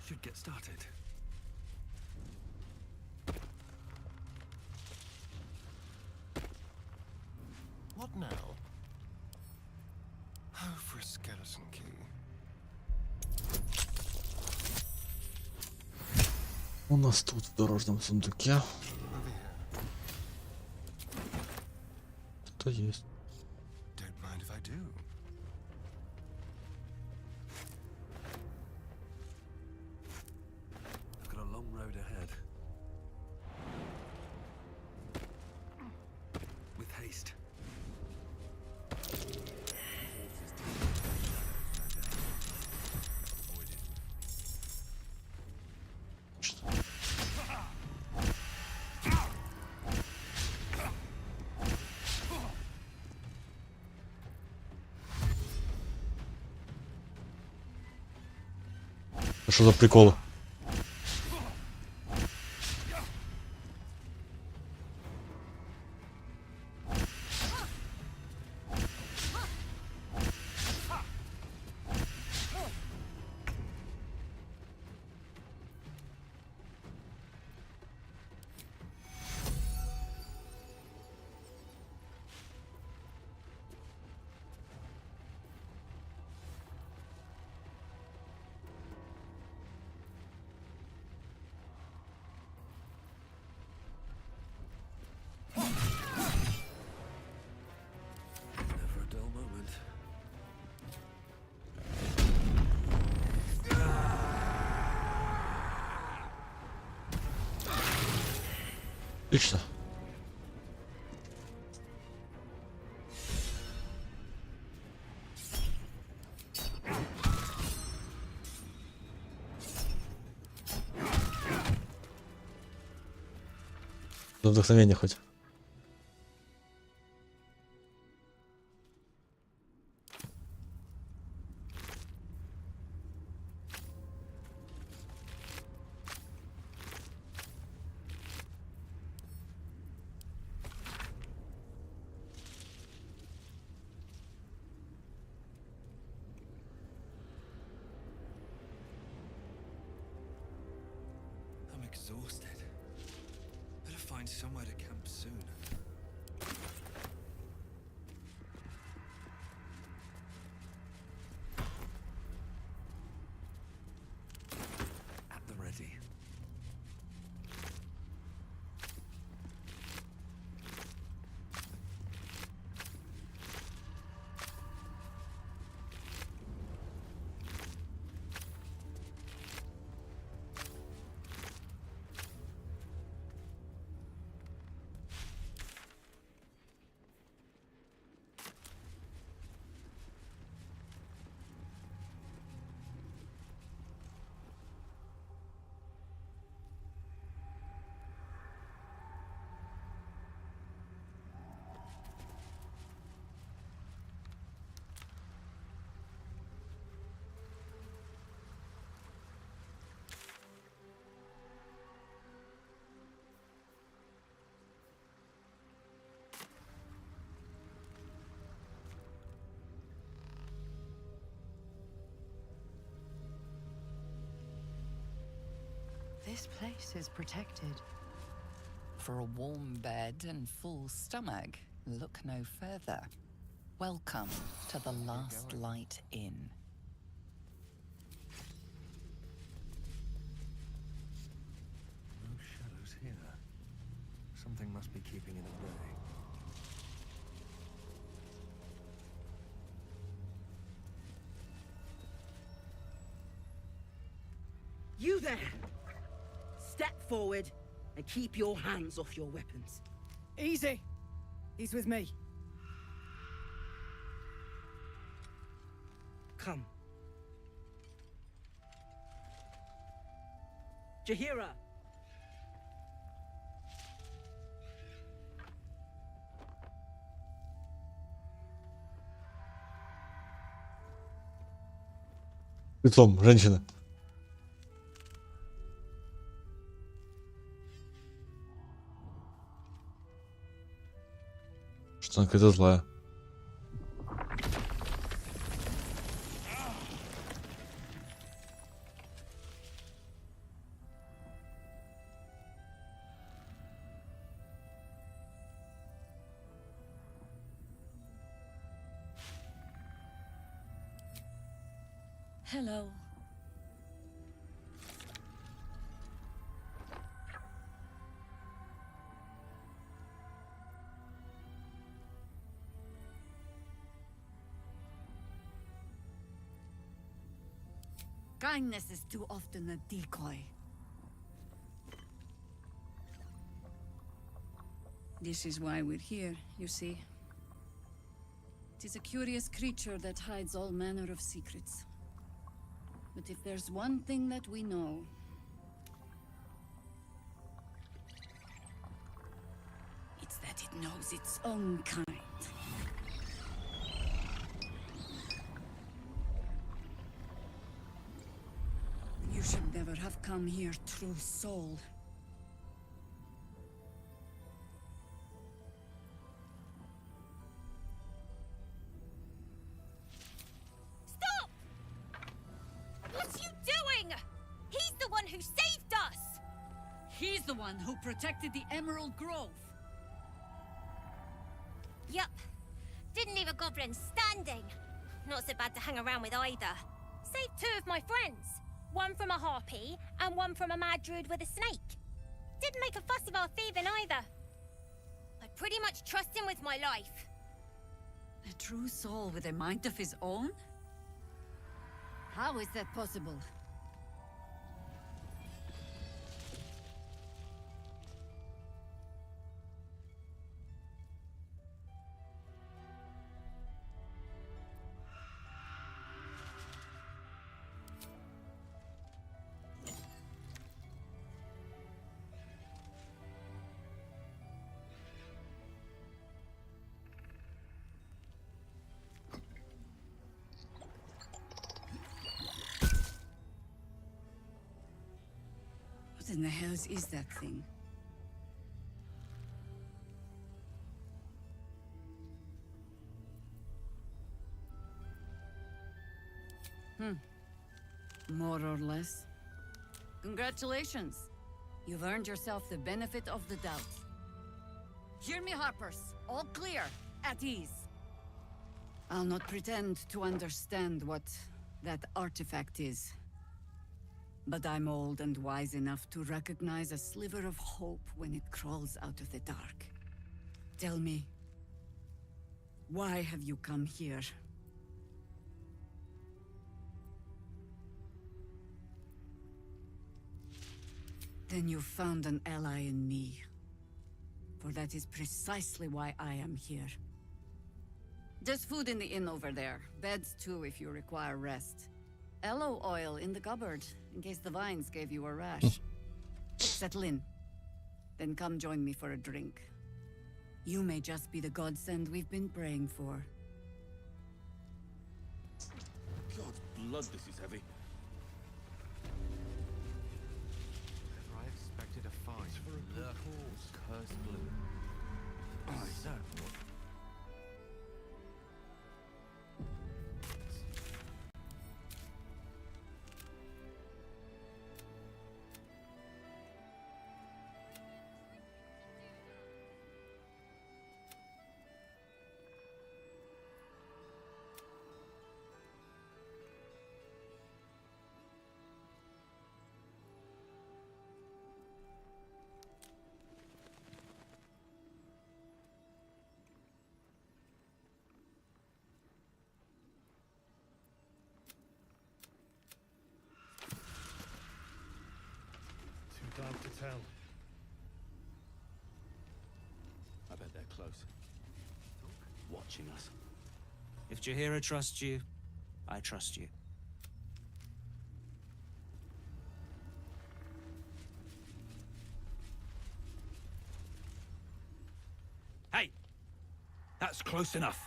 Should get started. What now? Oh, for a skeleton key. У нас тут в дорожном сундуке что-то есть. Don't mind if I do. I've got a long road ahead. With haste. А что за приколы? Never a dull moment. Отлично. За вдохновение хоть. I'm exhausted. Better find somewhere to camp soon. At the ready. This place is protected. For a warm bed and full stomach, look no further. Welcome to the Last Light Inn. No shadows here. Something must be keeping it away. You there! Step forward and keep your hands off your weapons. Easy. He's with me. Come. Jahira! Лицом, женщина. Что она какая-то злая. Hello. Kindness is too often a decoy. This is why we're here, you see. It is a curious creature that hides all manner of secrets. But if there's one thing that we know, it's that it knows its own kind. You should never have come here, true soul. Stop! What are you doing? He's the one who saved us! He's the one who protected the Emerald Grove. Yup. Didn't leave a goblin standing. Not so bad to hang around with either. Saved 2 of my friends. One from a harpy, and one from a mad druid with a snake. Didn't make a fuss about thieving either. I pretty much trust him with my life. A true soul with a mind of his own? How is that possible? What in the hells is that thing? More or less. Congratulations. You've earned yourself the benefit of the doubt. Hear me, Harpers. All clear. At ease. I'll not pretend to understand what that artifact is. But I'm old and wise enough to recognize a sliver of hope when it crawls out of the dark. Tell me, why have you come here? Then you found an ally in me. For that is precisely why I am here. There's food in the inn over there. Beds too if you require rest. Aloe oil in the cupboard, in case the vines gave you a rash. Settle in. Then come join me for a drink. You may just be the godsend we've been praying for. God's blood, this is heavy. Never I expected a fight for a good cause. Cursed blue. So what? Dark to tell. I bet they're close. Watching us. If Jaheira trusts you, I trust you. Hey! That's close enough.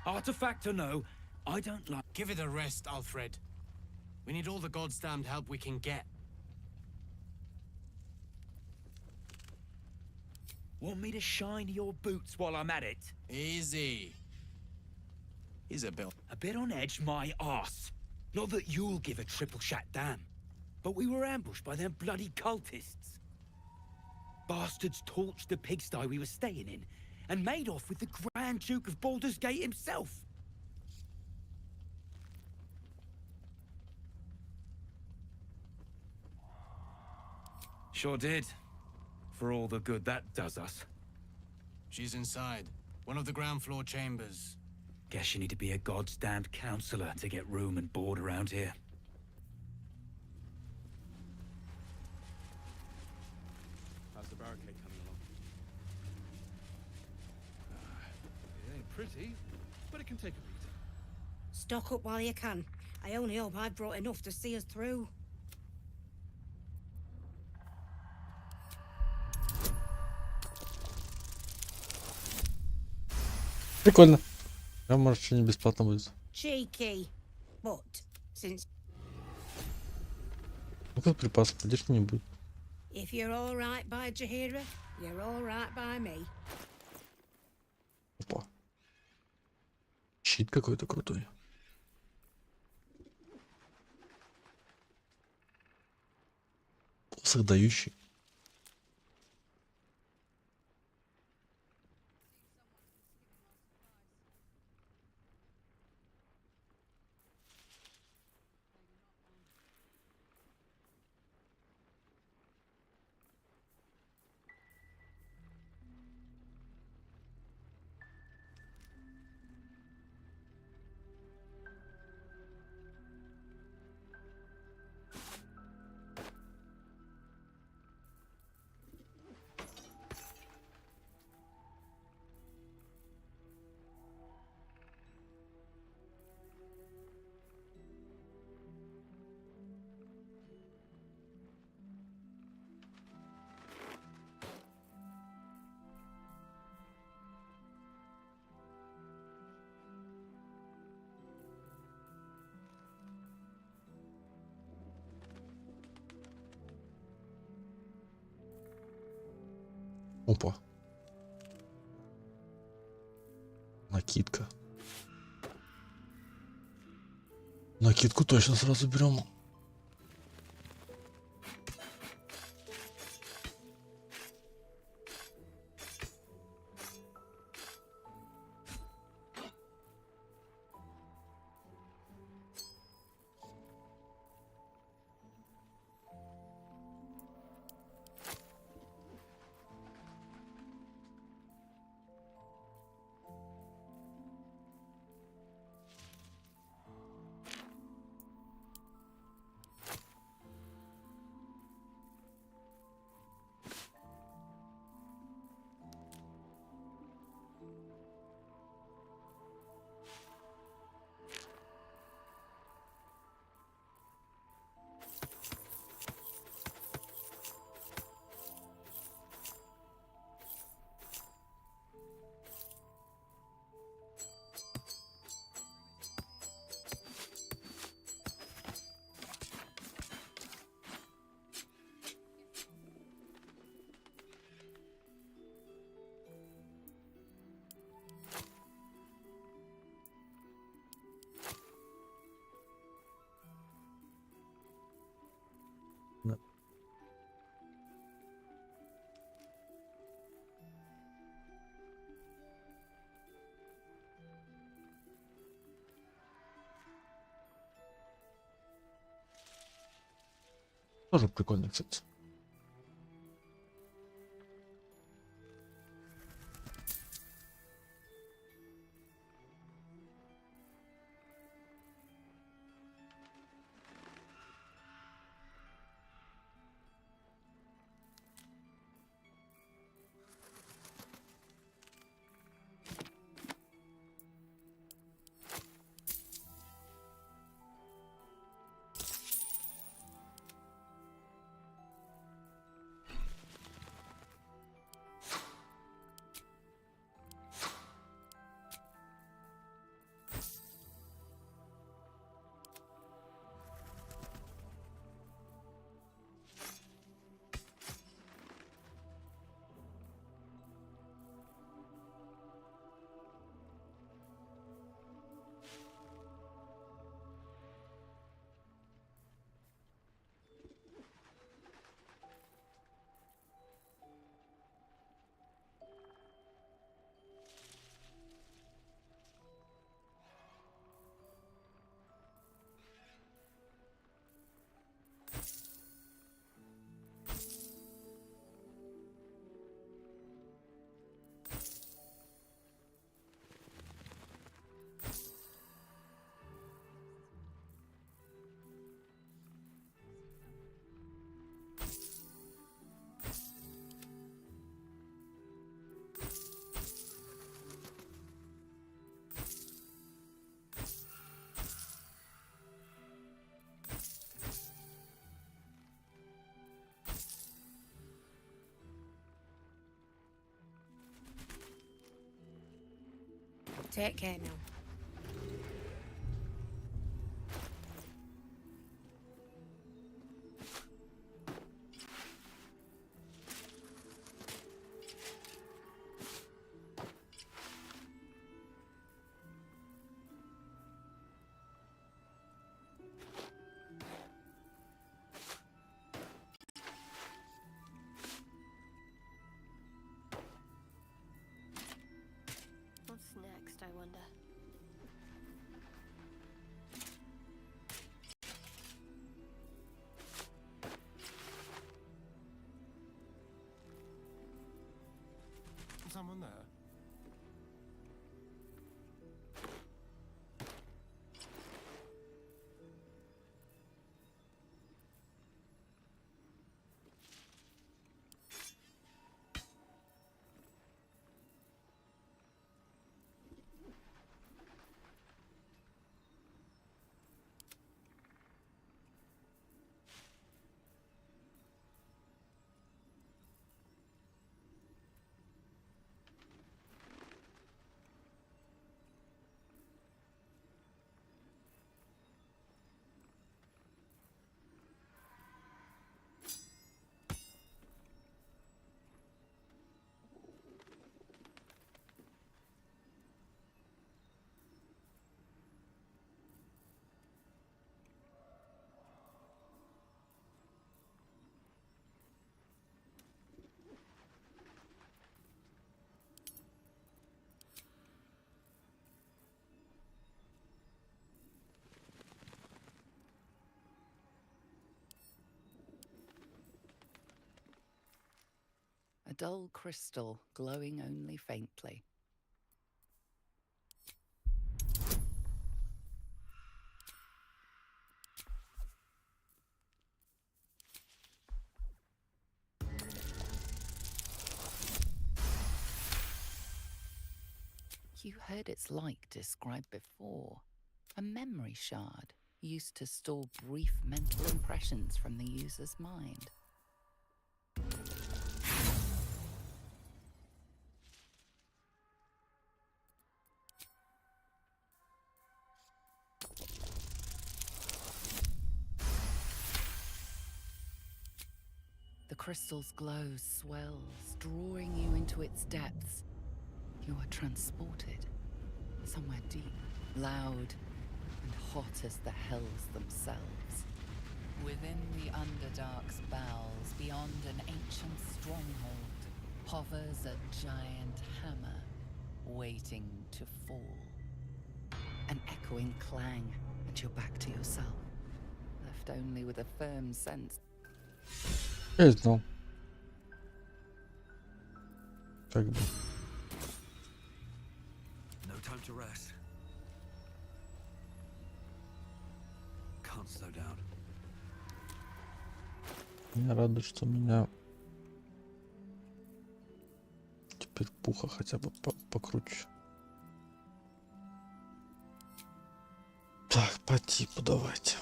Artifact or no, I don't like... Give it a rest, Alfred. We need all the goddamned help we can get. Want me to shine your boots while I'm at it? Easy. He's a bit on edge, my arse. Not that you'll give a triple shot damn, but we were ambushed by them bloody cultists. Bastards torched the pigsty we were staying in and made off with the Grand Duke of Baldur's Gate himself. Sure did. For all the good that does us. She's inside. One of the ground floor chambers. Guess you need to be a goddamned counselor to get room and board around here. How's the barricade coming along? It ain't pretty, but it can take a beating. Stock up while you can. I only hope I've brought enough to see us through. Прикольно. Прям, может, что-нибудь бесплатно будет. Cheeky. But, since... Ну как припасов, поддержки не будет. If you're all right by Jahira, you're all right by me. Опа. Щит какой-то крутой. Посох дающий. Опа. Накидка. Накидку точно сразу берем. Тоже прикольно, кстати. Take care now. What's next, I wonder? Someone there? A dull crystal glowing only faintly. You heard its like described before. A memory shard used to store brief mental impressions from the user's mind. The crystal's glow swells, drawing you into its depths. You are transported somewhere deep, loud, and hot as the hells themselves. Within the Underdark's bowels, beyond an ancient stronghold, hovers a giant hammer, waiting to fall. An echoing clang, and you're back to yourself, left only with a firm sense. Я знал. Как бы. No time to rest. Can't slow down. Я рад, что у меня теперь пуха хотя бы покруче. Так, по типу давайте.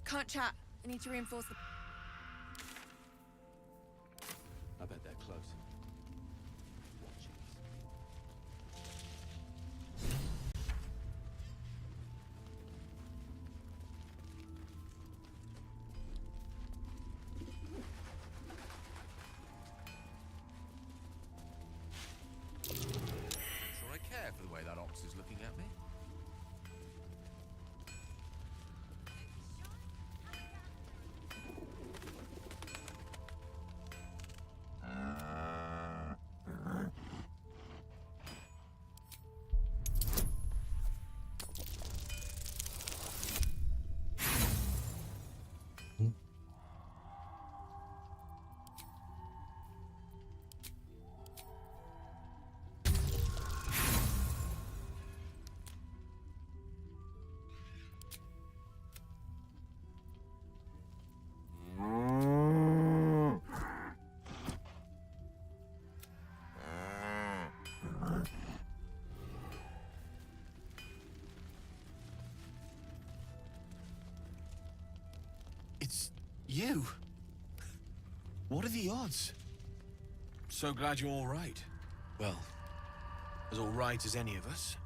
Can't chat. I need to reinforce the... I bet they're close. Sure I care for the way that ox is looking at me. You? What are the odds? So glad you're all right. Well, as all right as any of us.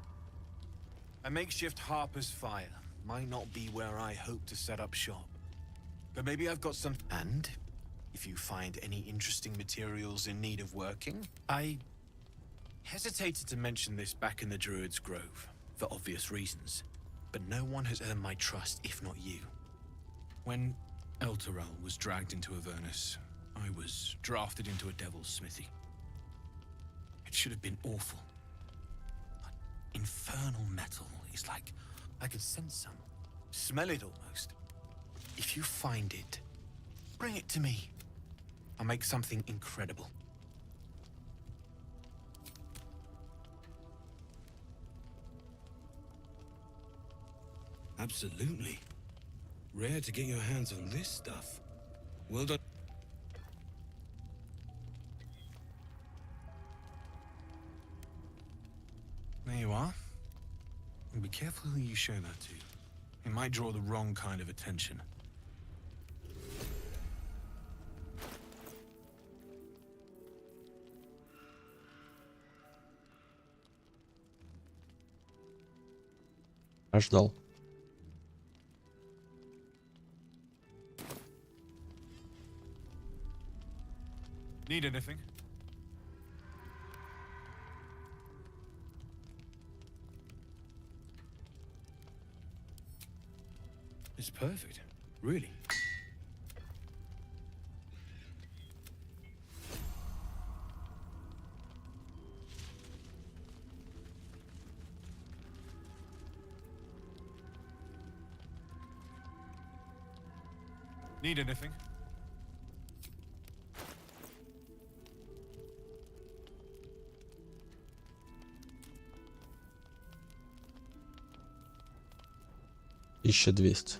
A makeshift Harper's Fire might not be where I hope to set up shop. But maybe I've got some... And if you find any interesting materials in need of working, I hesitated to mention this back in the Druid's Grove, for obvious reasons. But no one has earned my trust if not you. When Elturel was dragged into Avernus, I was drafted into a devil's smithy. It should have been awful. But infernal metal is like... I could sense some. Smell it almost. If you find it, bring it to me. I'll make something incredible. Absolutely. Rare to get your hands on this stuff. Well done. There you are. And be careful who you show that to. It might draw the wrong kind of attention. Я ждал. Need anything? It's perfect. Really. Need anything? $1200.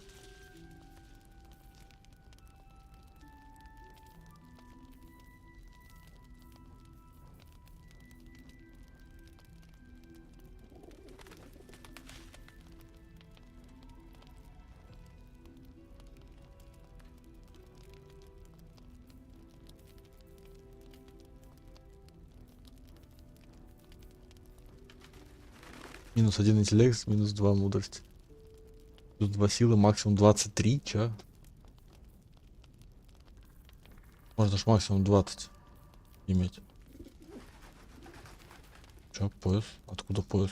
Минус 1 интеллект, минус 2 мудрость. Тут 2 силы, максимум 23, чё? Можно ж максимум 20 иметь. Чё, пояс? Откуда пояс?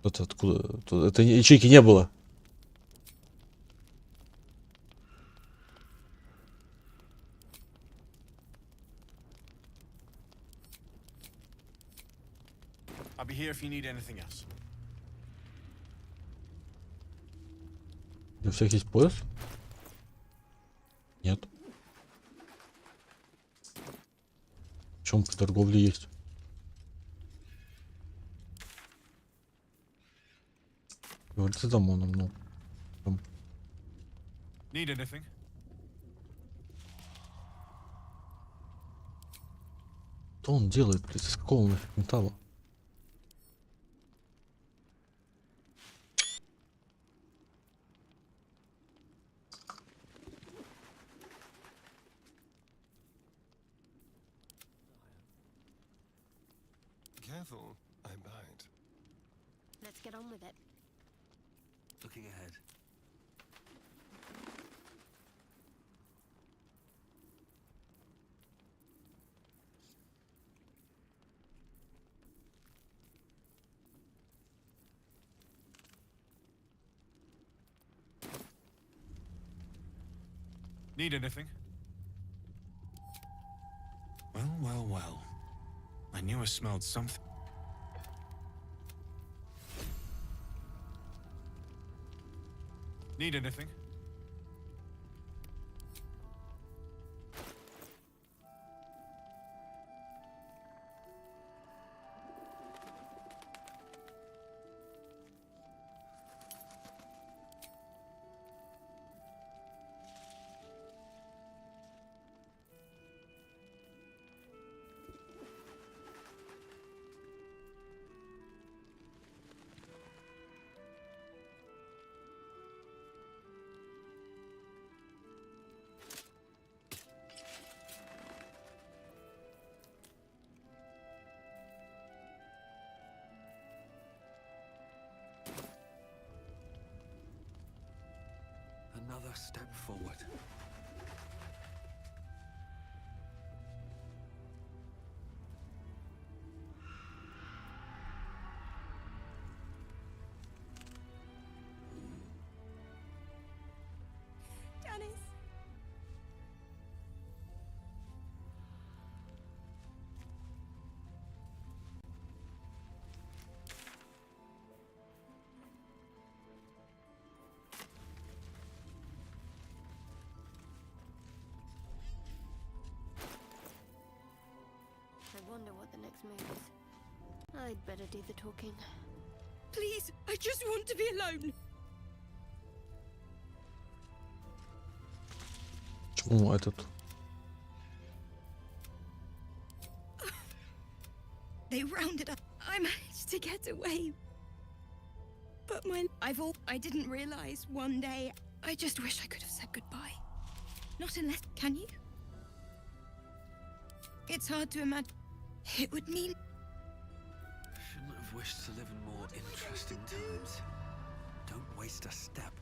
Это откуда? Это ячейки не было. I'll be here if you need anything else. У всех есть пояс? Нет. В чем по торговле есть? Говорится домоном, ну. Там. Need anything? Что он делает? Из какого нафиг металла? Careful, I bite. Let's get on with it. Looking ahead. Need anything? Well, well, well. I knew I smelled something. Need anything? Another step forward. Janice. I wonder what the next move is. I'd better do the talking. Please, I just want to be alone. Почему этот? They rounded up. I managed to get away. But I didn't realize one day. I just wish I could have said goodbye. Not unless, can you? It's hard to imagine. It would mean. Shouldn't have wished to live in more interesting times. Don't waste a step.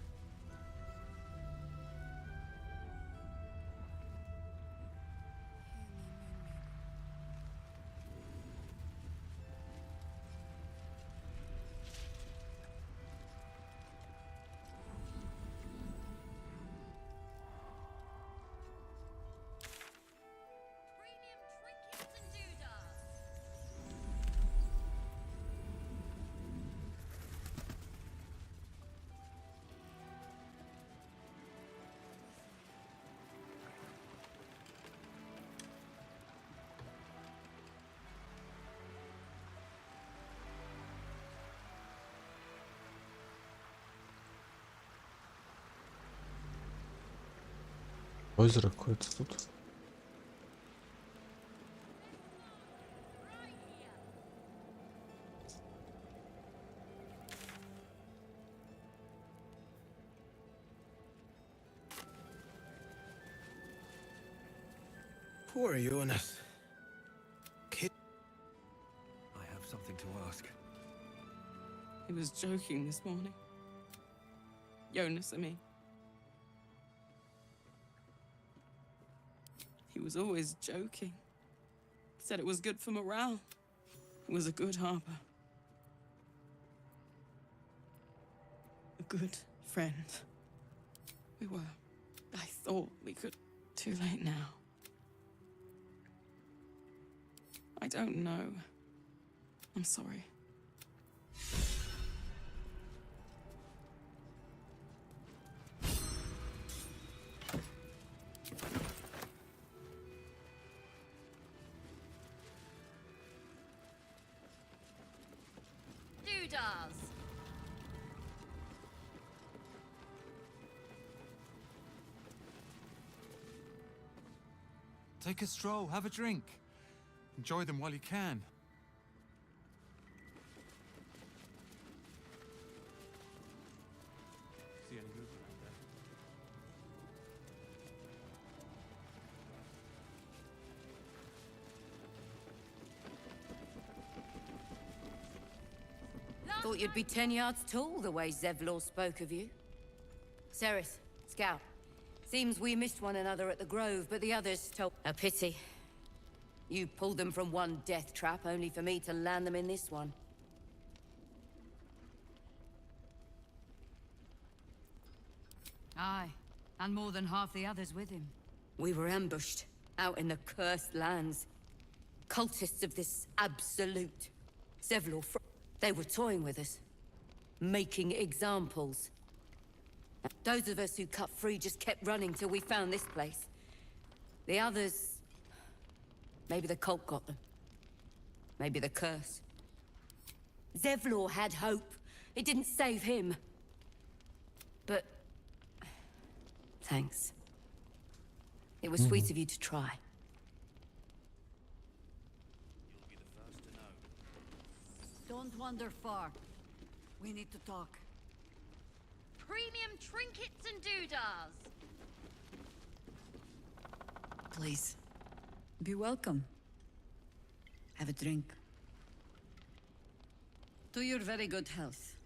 Озеро какое-то тут. Poor Jonas. Kid. I have something to ask. He was joking this morning. Jonas, I mean. He was always joking. Said it was good for morale. It was a good harbor. A good friend. We were. I thought we could. Too late now. I don't know. I'm sorry. Take a stroll, have a drink. Enjoy them while you can. See any movement out there? Thought you'd be 10 yards tall the way Zevlor spoke of you. Ceres, scout. Seems we missed one another at the Grove, but the others told... A pity. You pulled them from one death trap, only for me to land them in this one. Aye, and more than half the others with him. We were ambushed, out in the cursed lands. Cultists of this absolute. Zevlor, they were toying with us. Making examples. Those of us who cut free just kept running till we found this place. The others... Maybe the cult got them. Maybe the curse. Zevlor had hope. It didn't save him. But... Thanks. It was sweet of you to try. Don't wander far. We need to talk. Premium trinkets and doodahs. Please. Be welcome. Have a drink. To your very good health.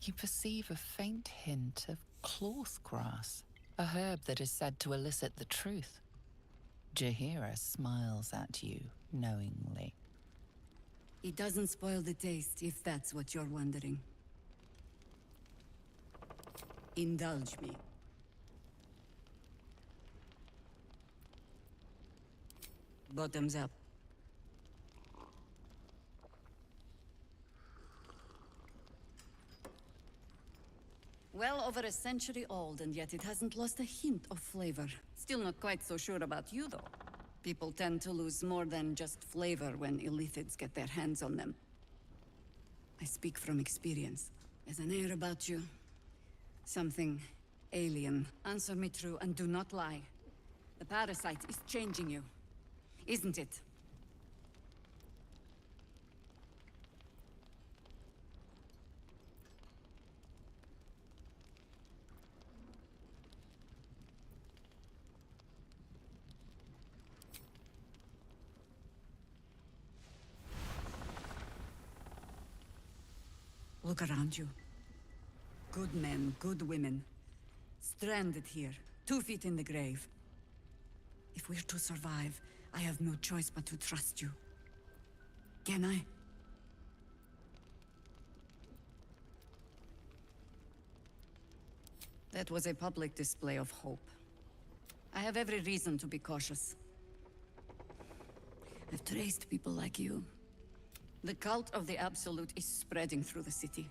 You perceive a faint hint of cloth grass, a herb that is said to elicit the truth. Jaheira smiles at you knowingly. It doesn't spoil the taste, if that's what you're wondering. Indulge me. Bottoms up. Well over a century old, and yet it hasn't lost a hint of flavor. Still not quite so sure about you, though. People tend to lose more than just flavor when illithids get their hands on them. I speak from experience. There's an air about you. Something alien. Answer me true and do not lie. The parasite is changing you, isn't it? Look around you. Good men, good women. Stranded here, 2 feet in the grave. If we're to survive, I have no choice but to trust you. Can I? That was a public display of hope. I have every reason to be cautious. I've traced people like you. The cult of the Absolute is spreading through the city.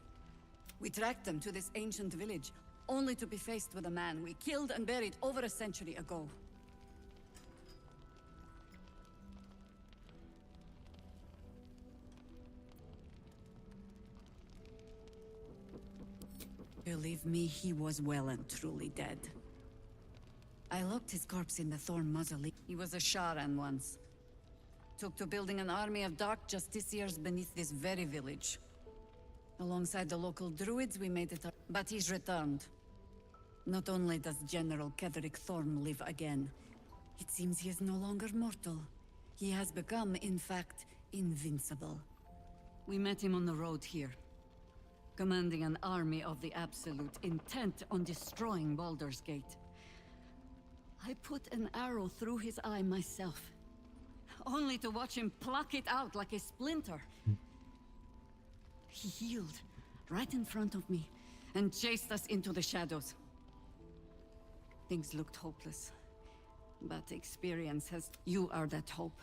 We tracked them to this ancient village, only to be faced with a man we killed and buried over a century ago. Believe me, he was well and truly dead. I locked his corpse in the Thorn Mausoleum. He was a Sharan once. Took to building an army of dark justiciars beneath this very village. Alongside the local druids, we made it up. But he's returned. Not only does General Ketheric Thorn live again, it seems he is no longer mortal. He has become, in fact, invincible. We met him on the road here, commanding an army of the Absolute, intent on destroying Baldur's Gate. I put an arrow through his eye myself, only to watch him pluck it out like a splinter. He healed right in front of me and chased us into the shadows. Things looked hopeless, but experience has... You are that hope.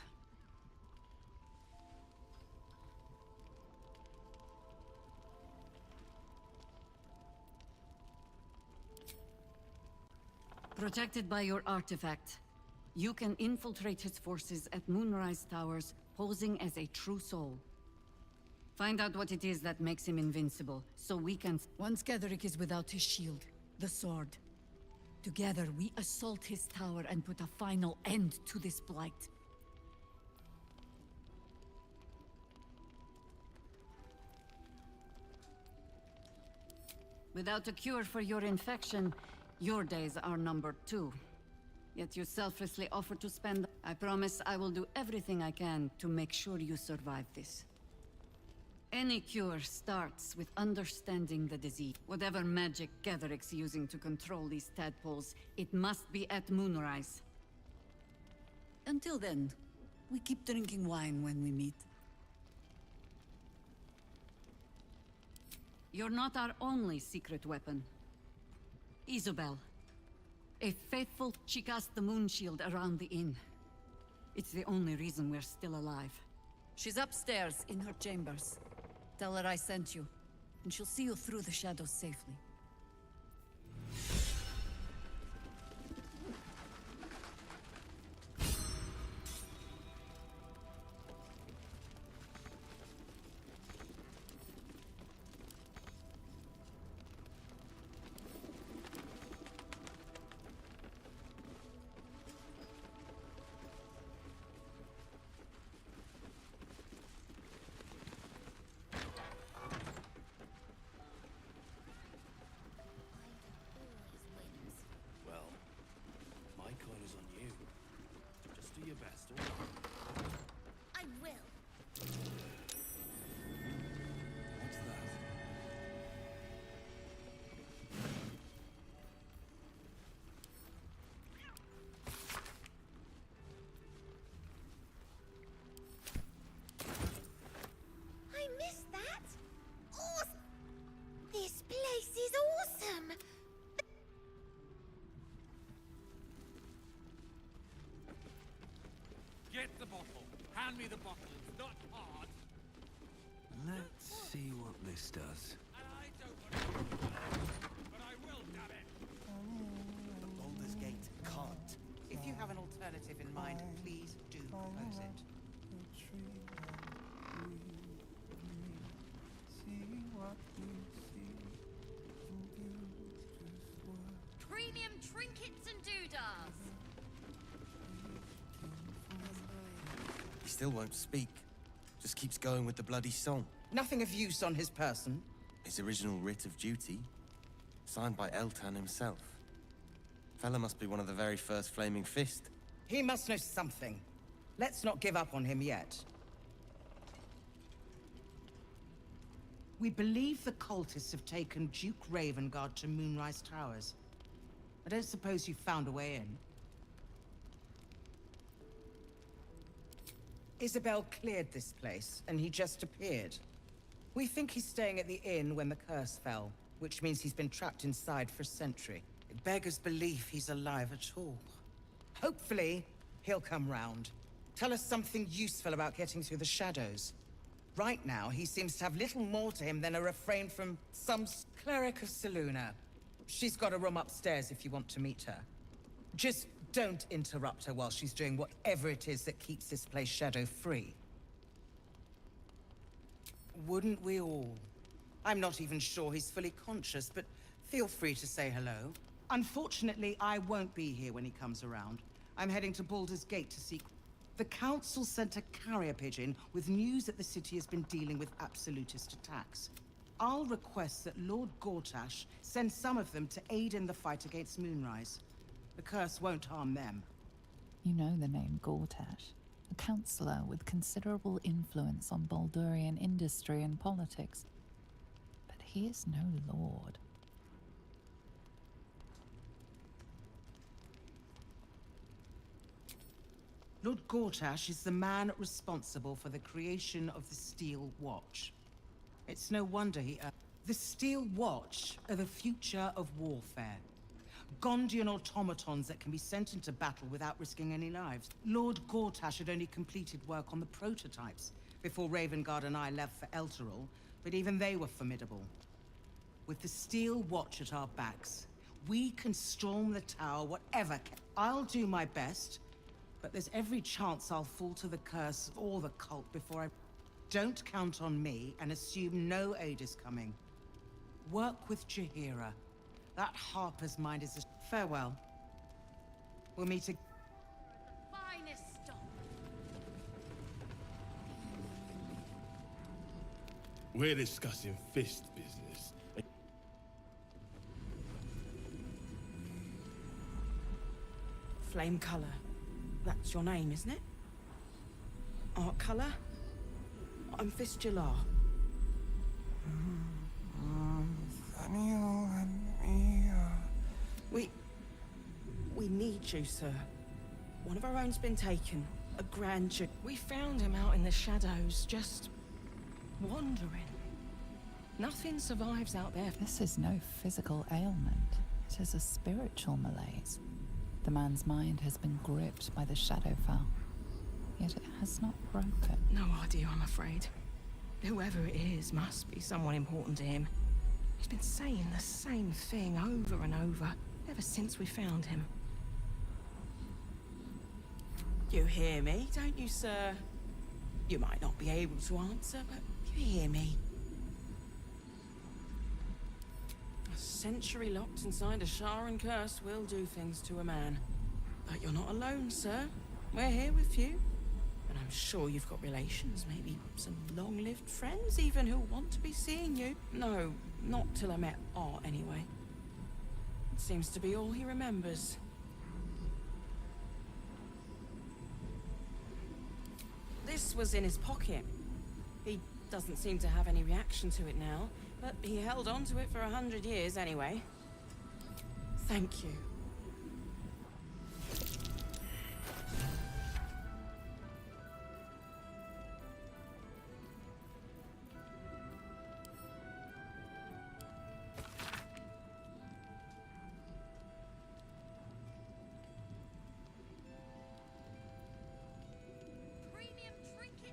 Protected by your artifact, you can infiltrate his forces at Moonrise Towers, posing as a true soul. Find out what it is that makes him invincible, so we can... Once Ketheric is without his shield, the sword. Together, we assault his tower and put a final end to this blight. Without a cure for your infection, your days are numbered too. Yet you selflessly offer to spend... I promise I will do everything I can to make sure you survive this. Any cure starts with understanding the disease. Whatever magic Ketheric's using to control these tadpoles, it must be at Moonrise. Until then, we keep drinking wine when we meet. You're not our only secret weapon. Isobel. A faithful, she cast the moon shield around the inn. It's the only reason we're still alive. She's upstairs in her chambers. Tell her I sent you, and she'll see you through the shadows safely. the bottle. It's not hard. Let's see what this does. But I will, damn it! The Baldur's Gate can't. If you have an alternative in mind, please do propose it. Premium trinkets and doodads. He still won't speak. Just keeps going with the bloody song. Nothing of use on his person. His original writ of duty, signed by Eltan himself. Fella must be one of the very first Flaming Fist. He must know something. Let's not give up on him yet. We believe the cultists have taken Duke Ravengard to Moonrise Towers. I don't suppose you found a way in. Isabel cleared this place, and he just appeared. We think he's staying at the inn when the curse fell, which means he's been trapped inside for a century. It beggars belief he's alive at all. Hopefully, he'll come round. Tell us something useful about getting through the shadows. Right now, he seems to have little more to him than a refrain from some cleric of Selûne. She's got a room upstairs if you want to meet her. Just don't interrupt her while she's doing whatever it is that keeps this place shadow-free. Wouldn't we all? I'm not even sure he's fully conscious, but feel free to say hello. Unfortunately, I won't be here when he comes around. I'm heading to Baldur's Gate to seek... The Council sent a carrier pigeon with news that the city has been dealing with absolutist attacks. I'll request that Lord Gortash send some of them to aid in the fight against Moonrise. The curse won't harm them. You know the name Gortash, a councillor with considerable influence on Baldurian industry and politics. But he is no lord. Lord Gortash is the man responsible for the creation of the Steel Watch. It's no wonder he... The Steel Watch are the future of warfare. Gondian automatons that can be sent into battle without risking any lives. Lord Gortash had only completed work on the prototypes before Ravengard and I left for Elturel, but even they were formidable. With the Steel Watch at our backs, we can storm the tower whatever can. I'll do my best, but there's every chance I'll fall to the curse or the cult before I... Don't count on me and assume no aid is coming. Work with Jaheira. That Harper's mind is a... Farewell. We'll meet again. Finest stop. We're discussing fist business. Flame color. That's your name, isn't it? Art color? I'm Fistula. Nathaniel and me. We need you, sir. One of our own's been taken. A grand duke. We found him out in the shadows, just wandering. Nothing survives out there. This is no physical ailment. It is a spiritual malaise. The man's mind has been gripped by the Shadowfell, yet it has not broken. No idea, I'm afraid. Whoever it is must be someone important to him. He's been saying the same thing over and over, ever since we found him. You hear me, don't you, sir? You might not be able to answer, but you hear me. A century locked inside a Sharan curse will do things to a man. But you're not alone, sir. We're here with you. And I'm sure you've got relations, maybe some long-lived friends even who want to be seeing you. No, not till I met Art, anyway. It seems to be all he remembers. This was in his pocket. He doesn't seem to have any reaction to it now, but he held on to it for 100 years anyway. Thank you. Premium trinkets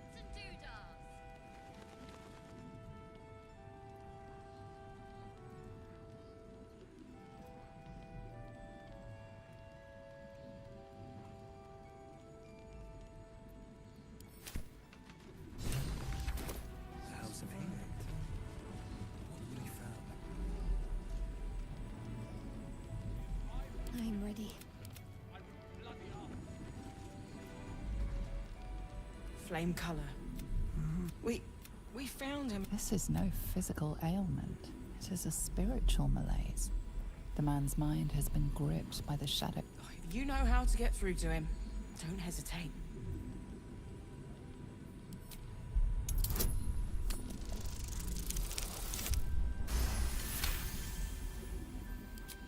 Flame color. We found him. This is no physical ailment. It is a spiritual malaise. The man's mind has been gripped by the shadow. If you know how to get through to him, don't hesitate.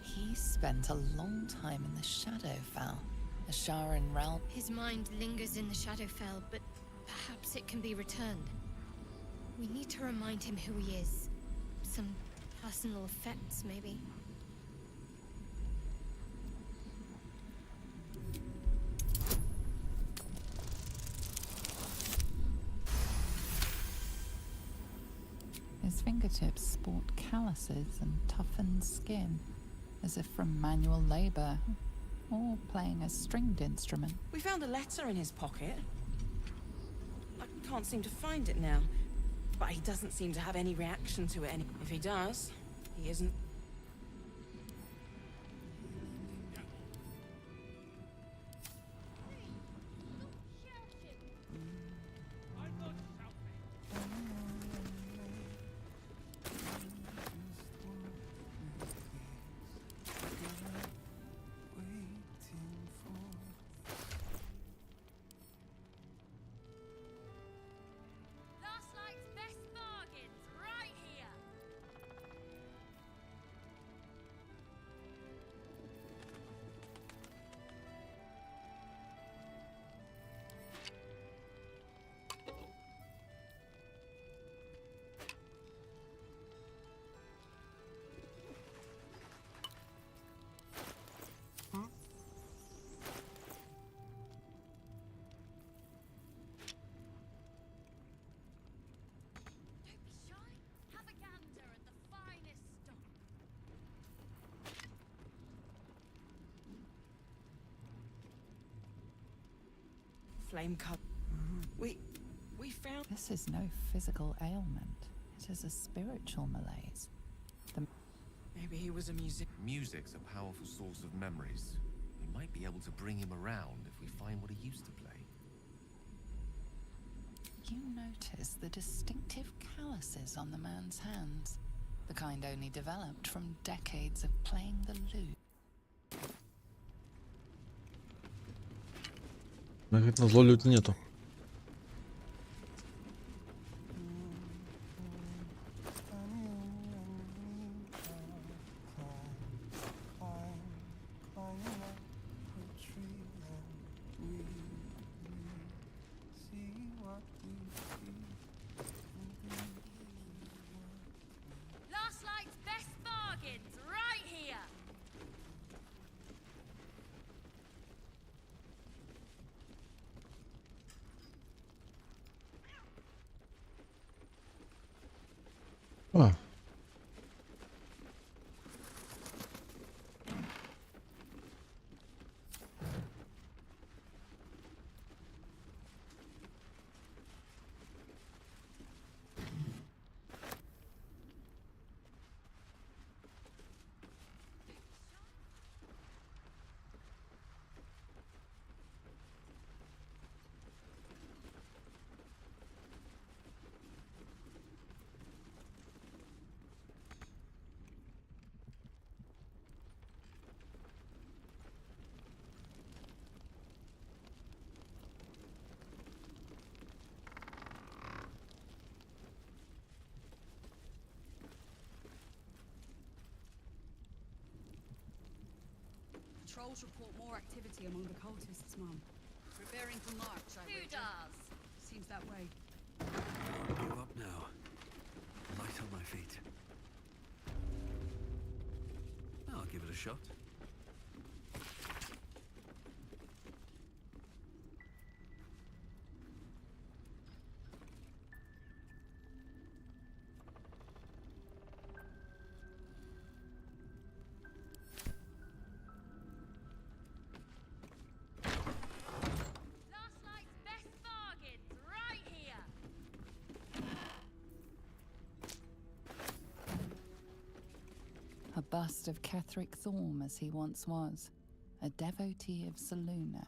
He spent a long time in the Shadowfell, a Sharan realm. His mind lingers in the Shadowfell, but perhaps it can be returned. We need to remind him who he is. Some personal effects, maybe. His fingertips sport calluses and toughened skin, as if from manual labor or playing a stringed instrument. We found a letter in his pocket. I can't seem to find it now, but he doesn't seem to have any reaction to it. If he does, he isn't. Flame color. We found. This is no physical ailment. It is a spiritual malaise. Maybe he was a music. Music's a powerful source of memories. We might be able to bring him around if we find what he used to play. You notice the distinctive calluses on the man's hands, the kind only developed from decades of playing the lute. Говорит, на зло люти нету. Last night's best bargains right here. А. Patrols report more activity among the cultists, Mum. Preparing for march, I Who wager. does? Seems that way. Give up now. Light on my feet. I'll give it a shot. Last night's best bargains right here. A bust of Ketheric Thorm as he once was, a devotee of Selûne.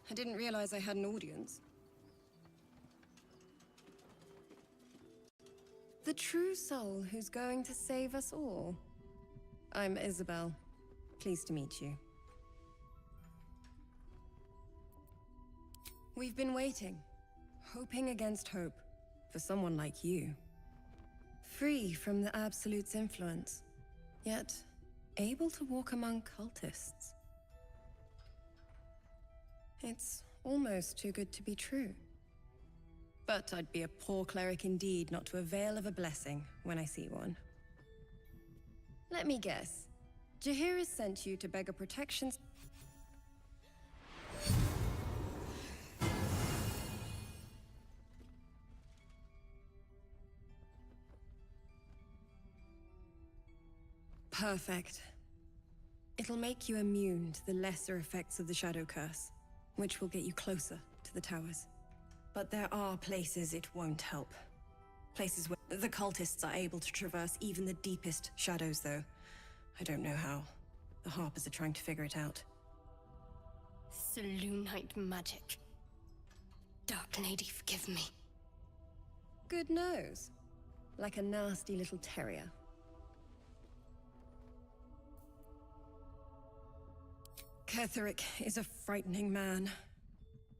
I didn't realize I had an audience. The true soul who's going to save us all. I'm Isabel. Pleased to meet you. We've been waiting, hoping against hope, for someone like you. Free from the Absolute's influence, yet able to walk among cultists. It's almost too good to be true. But I'd be a poor cleric indeed not to avail of a blessing when I see one. Let me guess. Jahir has sent you to beg a protection. Perfect. It'll make you immune to the lesser effects of the Shadow Curse, which will get you closer to the towers. But there are places it won't help. Places where the cultists are able to traverse even the deepest shadows, though. I don't know how. The Harpers are trying to figure it out. Selûnite magic. Dark Lady, forgive me. Good nose. Like a nasty little terrier. Ketheric is a frightening man.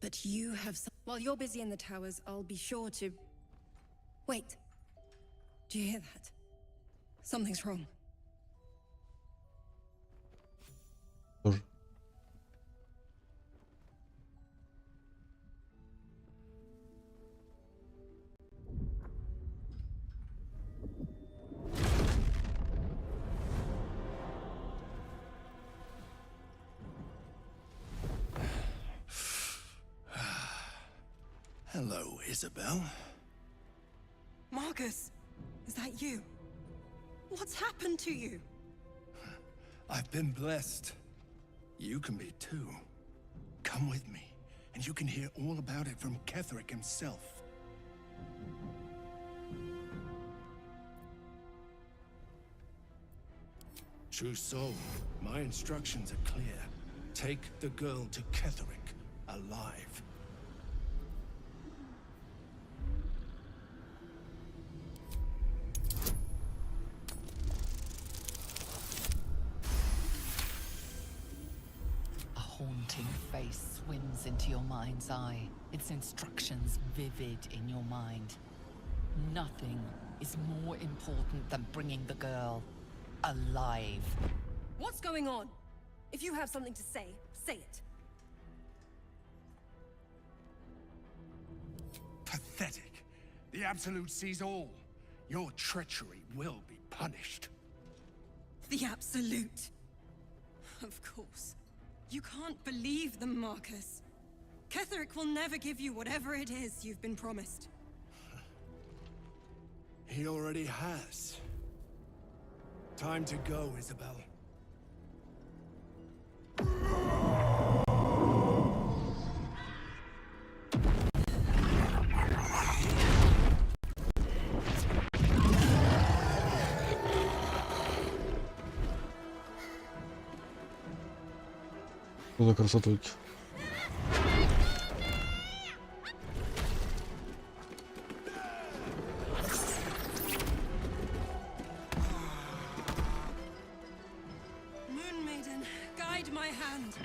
But you have some... While you're busy in the towers, I'll be sure to... Wait. Do you hear that? Something's wrong. Тоже. Hello, Isabel. Marcus, is that you? What's happened to you? I've been blessed. You can be too. Come with me, and you can hear all about it from Ketheric himself. True soul, my instructions are clear. Take the girl to Ketheric, alive. A haunting face swims into your mind's eye, its instructions vivid in your mind. Nothing is more important than bringing the girl alive. What's going on? If you have something to say, say it. Pathetic. The Absolute sees all. Your treachery will be punished. The Absolute. Of course. You can't believe them, Marcus. Ketheric will never give you whatever it is you've been promised. He already has. Time to go, Isabel. Что за красотульки? Moon Maiden, guide my hand.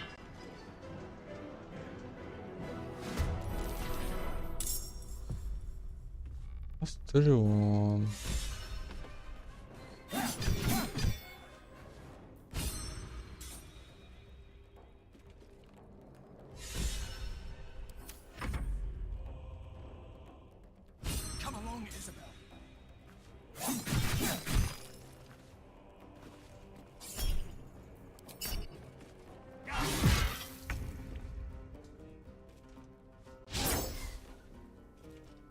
Астрион. Come along, Isabel.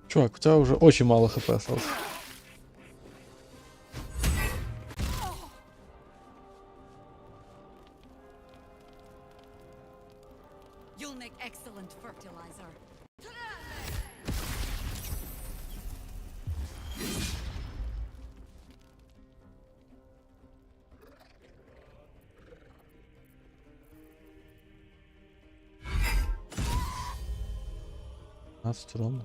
Чувак, у тебя уже очень мало хп осталось. You'll make excellent fertilizer. 15 раунд.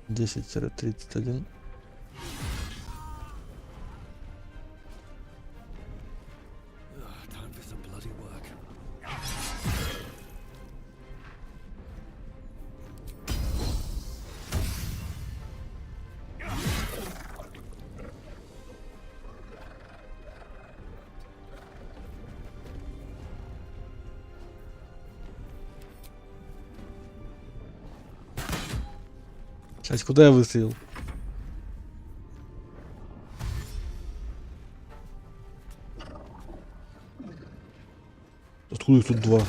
(10-31). Time for some bloody work. Сейчас, куда я выстрелил? Откуда их тут два?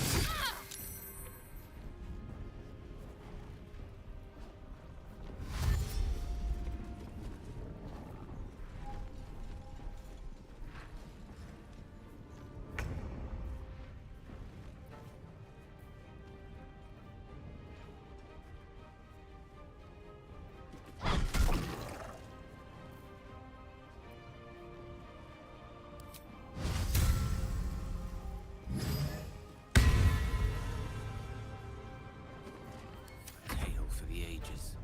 Tale for the ages.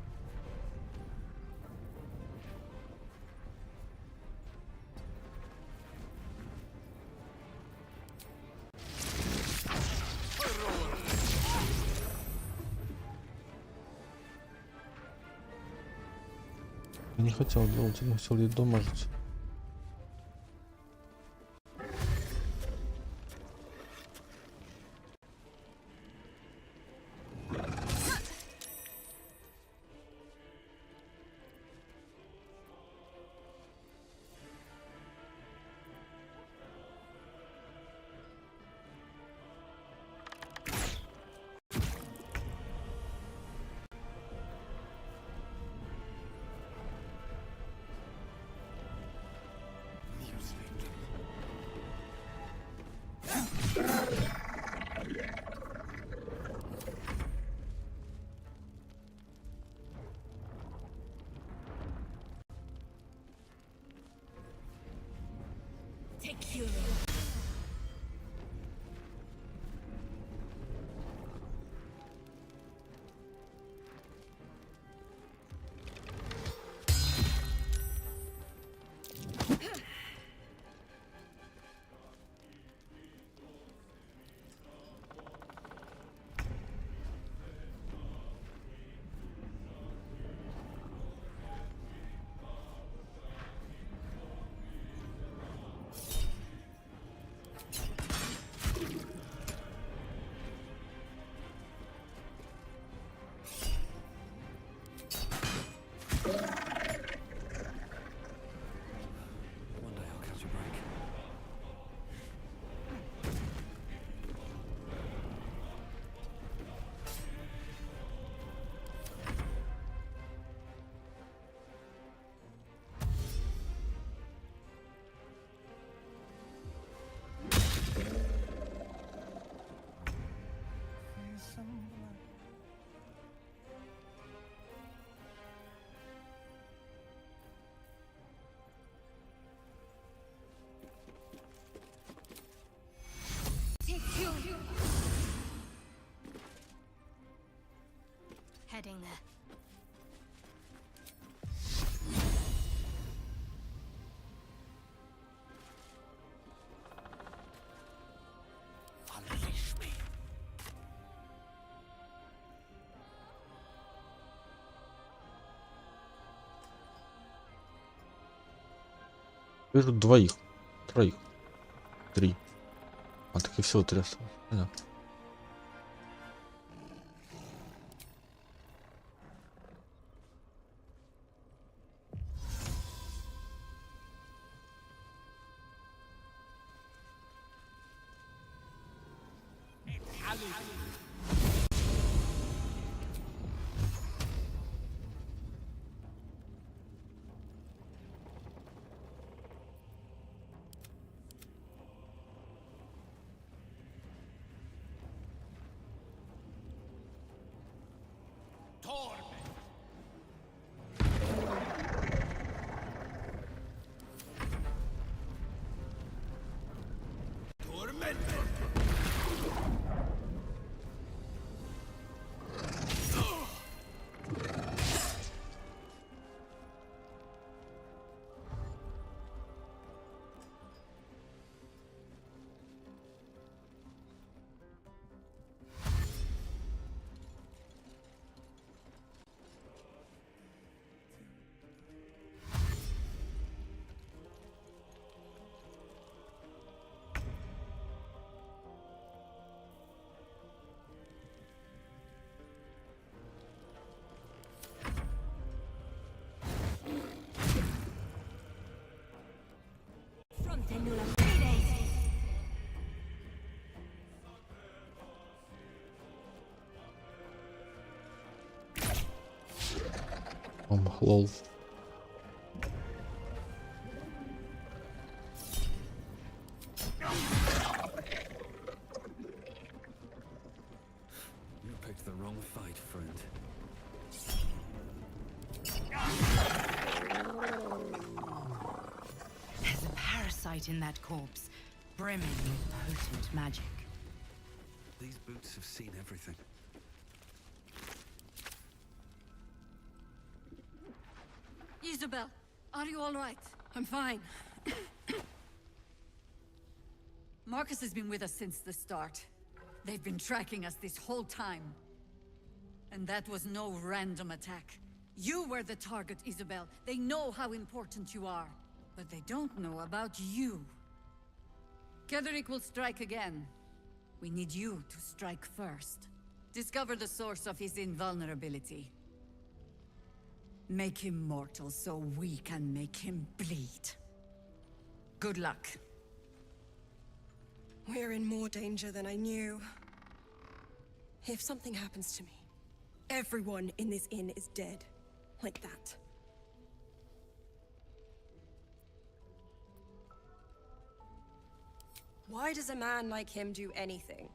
Я не хотел делать, я хотел ей дамажить. One day I'll catch a break. Heading there. Unleash me. Вижу двоих, троих, три. А так и всего три осталось. Понятно. Лол. You picked the wrong fight, friend. There's a parasite in that corpse, brimming with potent magic. These boots have seen everything. Isabel, are you all right? I'm fine. Marcus has been with us since the start. They've been tracking us this whole time. And that was no random attack. You were the target, Isabel. They know how important you are. But they don't know about you. Ketheric will strike again. We need you to strike first. Discover the source of his invulnerability. Make him mortal so we can make him bleed. Good luck. We're in more danger than I knew. If something happens to me, everyone in this inn is dead. Like that. Why does a man like him do anything?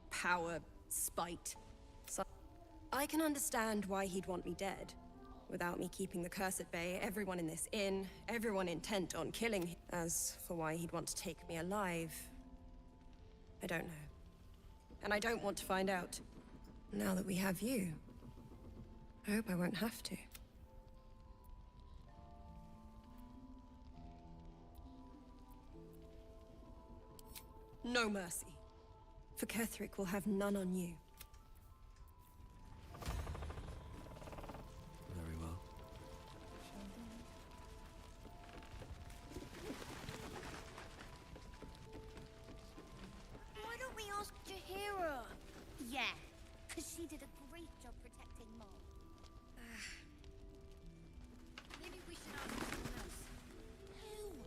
Power, spite. I can understand why he'd want me dead. Without me keeping the curse at bay, everyone in this inn, everyone intent on killing him. As for why he'd want to take me alive, I don't know. And I don't want to find out. Now that we have you, I hope I won't have to. No mercy. For Ketheric will have none on you. Very well. Why don't we ask Jahira? Yeah, because she did a great job protecting Mom. Maybe we should ask someone else. Who?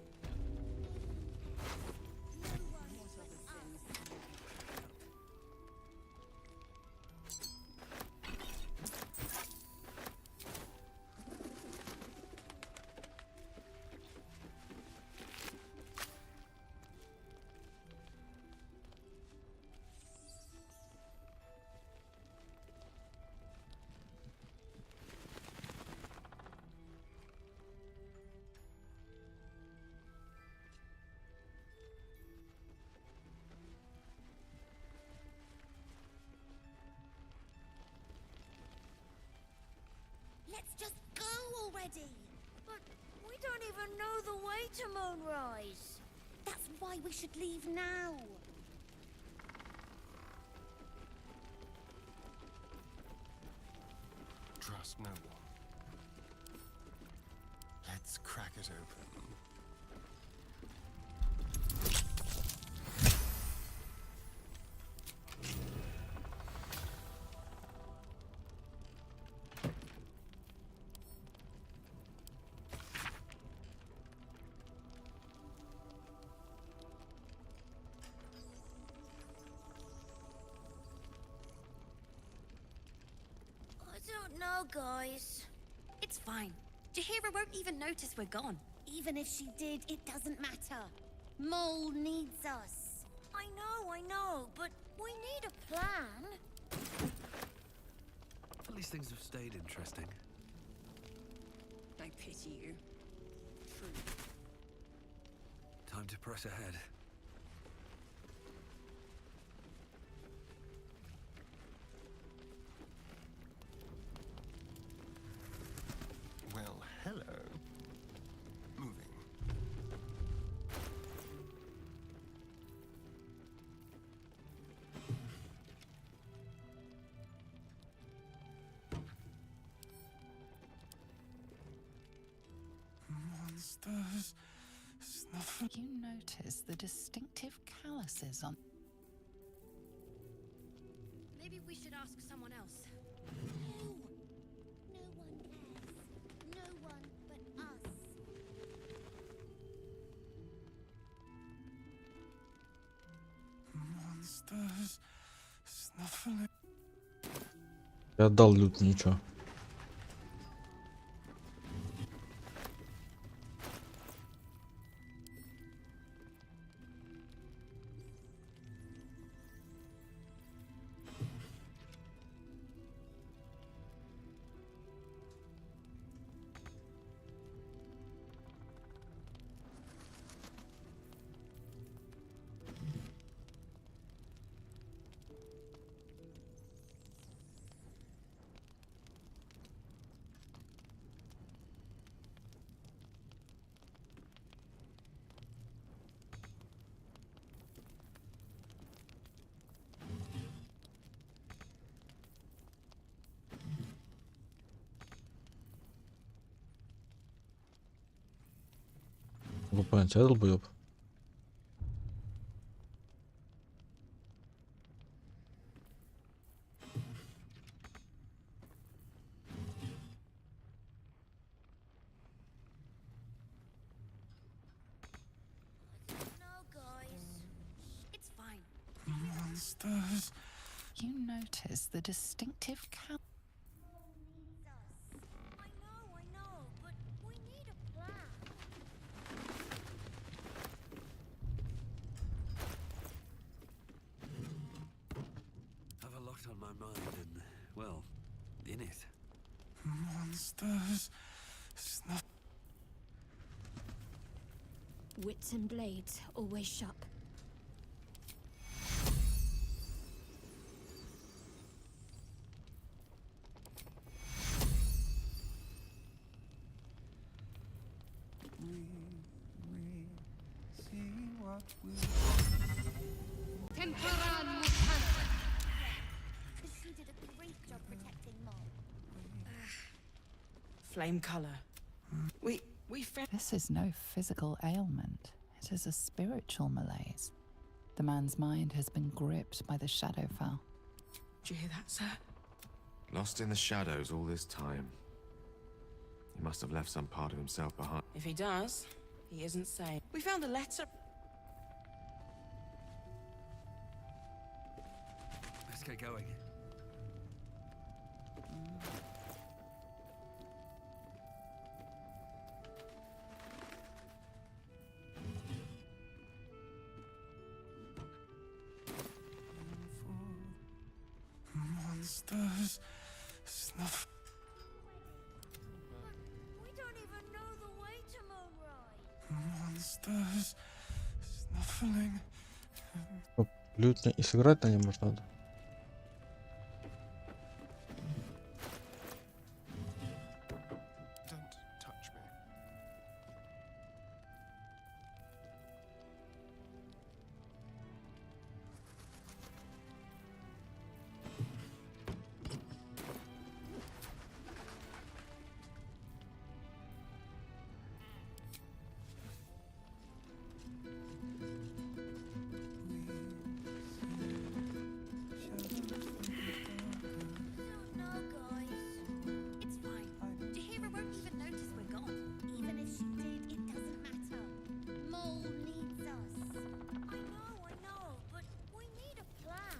Let's just go already! But we don't even know the way to Moonrise. That's why we should leave now. Trust no one. Let's crack it open. I don't know, guys. It's fine. Jahira won't even notice we're gone. Even if she did, it doesn't matter. Mole needs us. I know, but we need a plan. At least things have stayed interesting. I pity you. True. Time to press ahead. Well, hello. Moving. Monsters. Snuff. You notice the distinctive calluses on. Maybe we should ask someone else. Who? No one cares. No one but us. Я отдал лют, ничего. Вы поняли, я долбоёб. You notice the distinctive cal- Have a lot on my mind and, well, in it. Monsters. Snuff. Wits and blades, always sharp. She did a great job protecting Mom. Flame color. We found. This is no physical ailment. It is a spiritual malaise. The man's mind has been gripped by the Shadowfell. Did you hear that, sir? Lost in the shadows all this time. He must have left some part of himself behind. If he does, he isn't sane. We found a letter. Let's get going. Monsters. Snuff. We don't even know the way to Moonrise. Monsters. Snuffling. Лют и сыграть на нем может надо. Don't touch me. No, guys. It's fine. Jahira won't even notice we're gone. Even if she did, it doesn't matter. Mole needs us. I know, but we need a plan.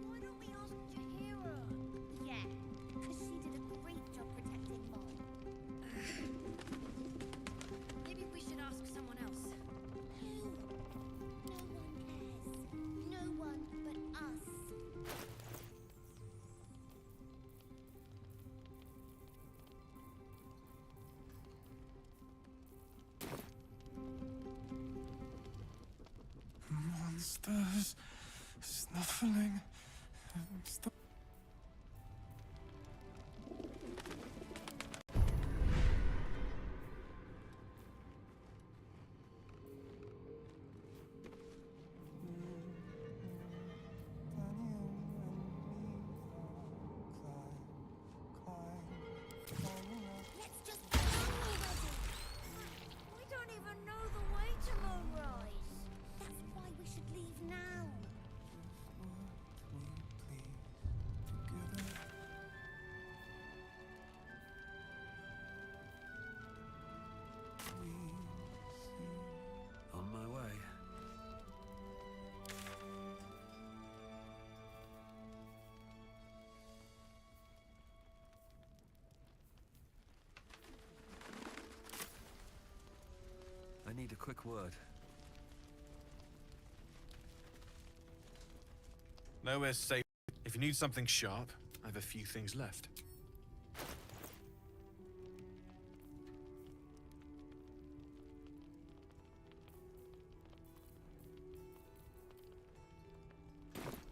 Why don't we ask Jahira? Yeah, because she did a great job protecting Mom. Maybe we should ask someone else. Who? No one cares. No one but us. Monsters. Snuffling. Stuff. need a quick word. Nowhere's safe. If you need something sharp, I have a few things left.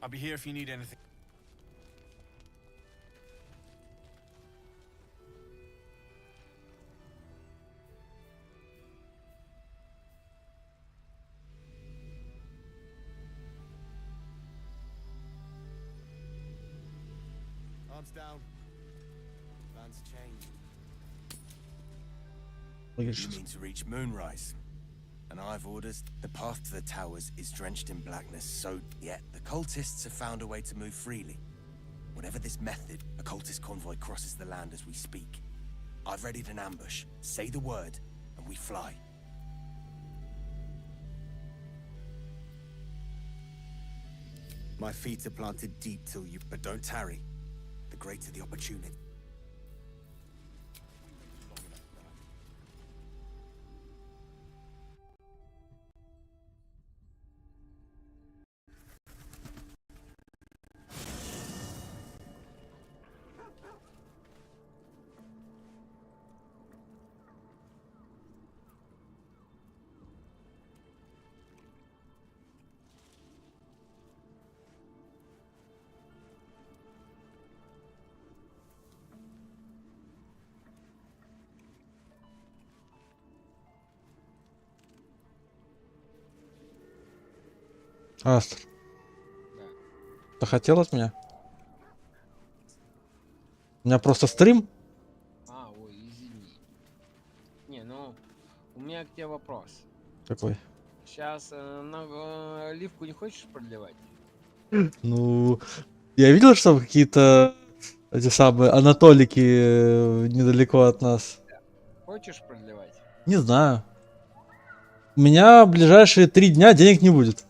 I'll be here if you need anything. Arms down. Plans changed. You mean to reach moonrise? And I've orders. The path to the towers is drenched in blackness, so yet the cultists have found a way to move freely. Whatever this method, a cultist convoy crosses the land as we speak. I've readied an ambush. Say the word, and we fly. My feet are planted deep till you, but don't tarry. The greater the opportunity. Астр. Ты хотел от меня? У меня просто стрим. Ой, извини. Не, ну, у меня к тебе вопрос. Какой? Сейчас ливку не хочешь продлевать? Ну, я видел, что какие-то эти самые анатолики недалеко от нас. Хочешь продлевать? Не знаю. У меня в ближайшие 3 дня денег не будет.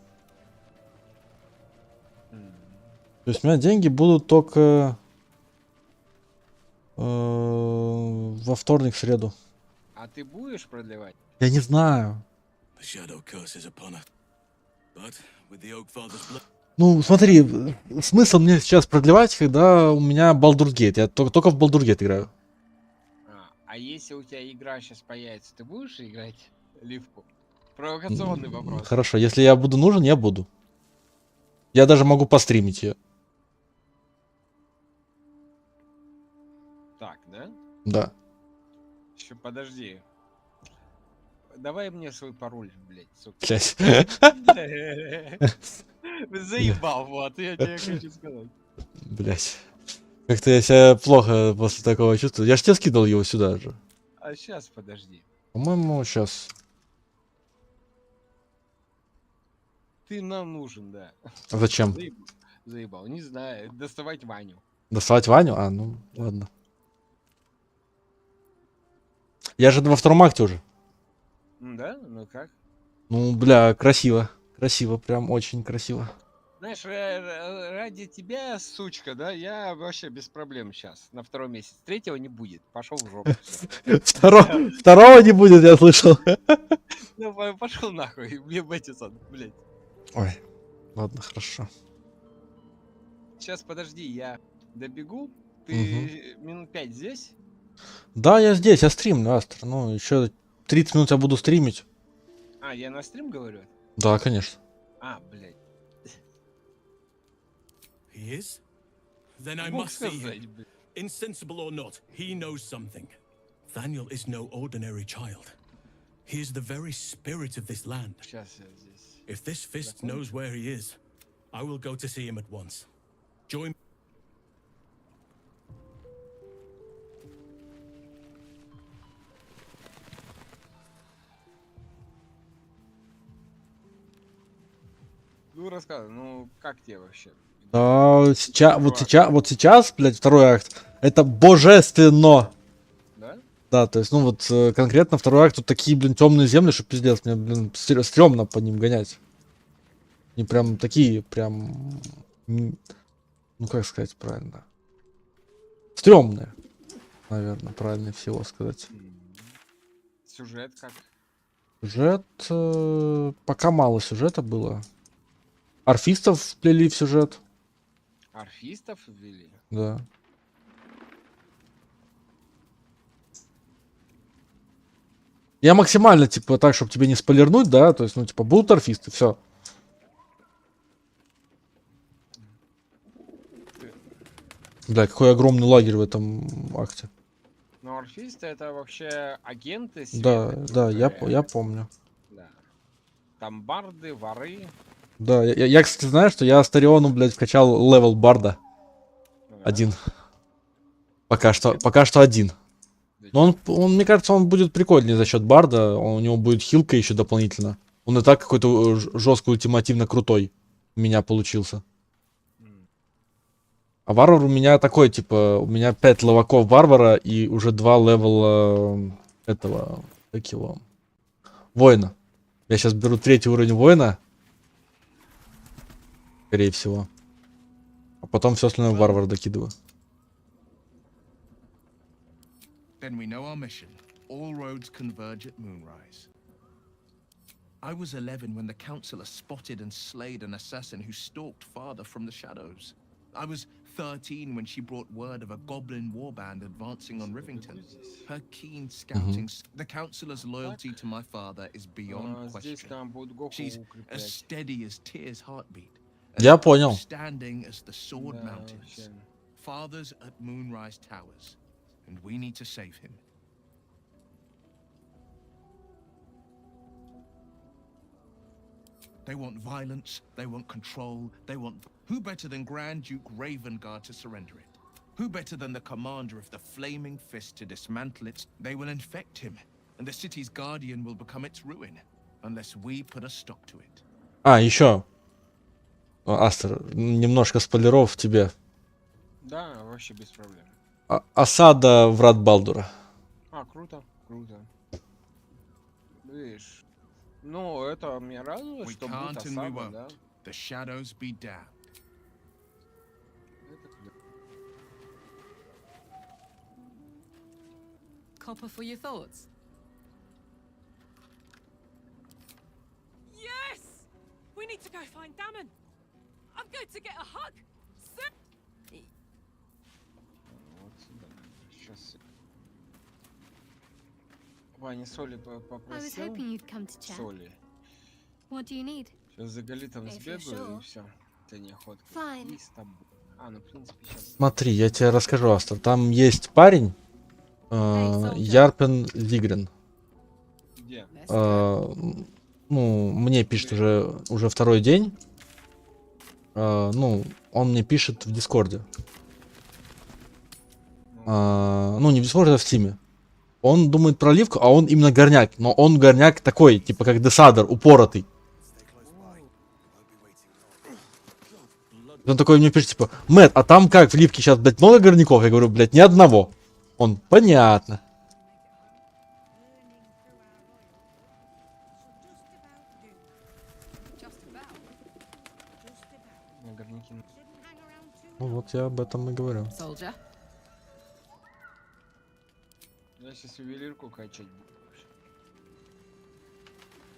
То есть у меня деньги будут только во вторник, в среду. А ты будешь продлевать? Я не знаю. Ну, смотри, смысл мне сейчас продлевать, когда у меня Baldur's Gate. Я только в Baldur's Gate играю. А если у тебя игра сейчас появится, ты будешь играть ливку? Провокационный вопрос. Хорошо, если я буду нужен, я буду. Я даже могу постримить ее. Так, да? Да. Еще подожди. Давай мне свой пароль, блядь, сука. Блядь. Заебал, вот, я тебе хочу сказать. Блядь. Как-то я себя плохо после такого чувствую. Я ж тебе скидывал его сюда же. А сейчас подожди. По-моему, сейчас. Ты нам нужен, да. А зачем? Заебал. Не знаю. Доставать Ваню. Доставать Ваню? А, ну, ладно. Я же во втором акте уже. Да? Ну как? Ну, бля, красиво. Красиво, прям очень красиво. Знаешь, ради тебя, сучка, да, я вообще без проблем сейчас. На 2-й месяц. 3-го не будет. Пошел в жопу. Второго не будет, я слышал. Ну, пошел нахуй. Мне батится, блядь. Ой, ладно, хорошо. Сейчас, подожди, я добегу. Ты минут 5 здесь? Да, я здесь, я стримлю, Астр. Ну, еще 30 минут я буду стримить. А, я на стрим говорю? Да, конечно. А, блядь. He is? Then I must see him. Insensible or not, he knows something. Thaniel is no ordinary child. He is the very spirit of this land. If this fist knows where he is, I will go to see him at once. Join. Ну, рассказывай, ну, как тебе вообще? Да, вот сейчас, блядь, второй акт. Это божественно. Да? Да, то есть, ну вот конкретно второй акт, тут такие, блин, темные земли, что пиздец, мне, блин, стрёмно по ним гонять. Не прям такие, прям, ну как сказать правильно. Стрёмные, наверное, правильнее всего сказать. Сюжет как? Сюжет... пока мало сюжета было. Орфистов вплели в сюжет. Орфистов ввели? Да. Я максимально, типа, так, чтобы тебе не спойлернуть, да, то есть, ну, типа, будут орфисты, все. Бля, какой огромный лагерь в этом акте. Но орфисты это вообще агенты Да, света, да, я которые- помню. Да. Там барды, воры. Да, я, кстати, знаю, что я Астериону, блядь, вкачал левел барда. Один. Пока что один. Но он, мне кажется, он будет прикольнее за счет барда. У него будет хилка еще дополнительно. Он и так какой-то жестко ультимативно крутой у меня получился. А варвар у меня такой, типа, у меня 5 леваков варвара и уже 2 левела этого, как его, воина. Я сейчас беру 3-й уровень воина. Скорее всего. А потом все остальное в варвар докидываю. Then we know our mission. All roads converge at moonrise. I was 11 when the Councillor spotted and slayed an assassin who stalked father from the shadows. I was 13 when she brought word of a goblin warband advancing on Rivington. Her keen scouting... The Councillor's loyalty to my father is beyond question. She's as steady as Tyr's heartbeat. Я понял. Standing as the Sword Mountains. Father's at Moonrise Towers. And we need to save him. They want violence, they want control, they want... Who better than Grand Duke Ravengard to surrender it? Who better than the commander of the Flaming Fist to dismantle it? They will infect him, and the city's guardian will become its ruin, unless we put a stop to it. А, еще. Астер, немножко спойлеров тебе. Да, вообще без проблем. Осада врат Балдура. А, круто, круто. Видишь, ну, это меня радует, что будет осада, да? The shadows be damned. Copper for your thoughts. Yes! We need to go find Damon. I'm going to get a hug. Сейчас. Ваня, соли I was попросил. hoping you'd come to chat. Соли. What do you need? Сейчас за галитом If you're сбегаю sure. и все. Ты не охотка. Fine. И с тобой. А, ну в принципе сейчас. Смотри, я тебе расскажу, Астер. Там есть парень, Ярпен Вигрен. Где? Ну, мне пишет уже второй день. Ну, он мне пишет в Дискорде. Ну, не в Дискорде, а в Стиме. Он думает про оливку, а он именно горняк. Но он горняк такой, типа как десадер, упоротый. Он такой мне пишет, типа, Мэтт, а там как, в Ливке сейчас, блядь, много горняков? Я говорю, блядь, ни одного. Он, понятно. Ну вот я об этом и говорю. Soldier. Я сейчас ювелирку качать буду.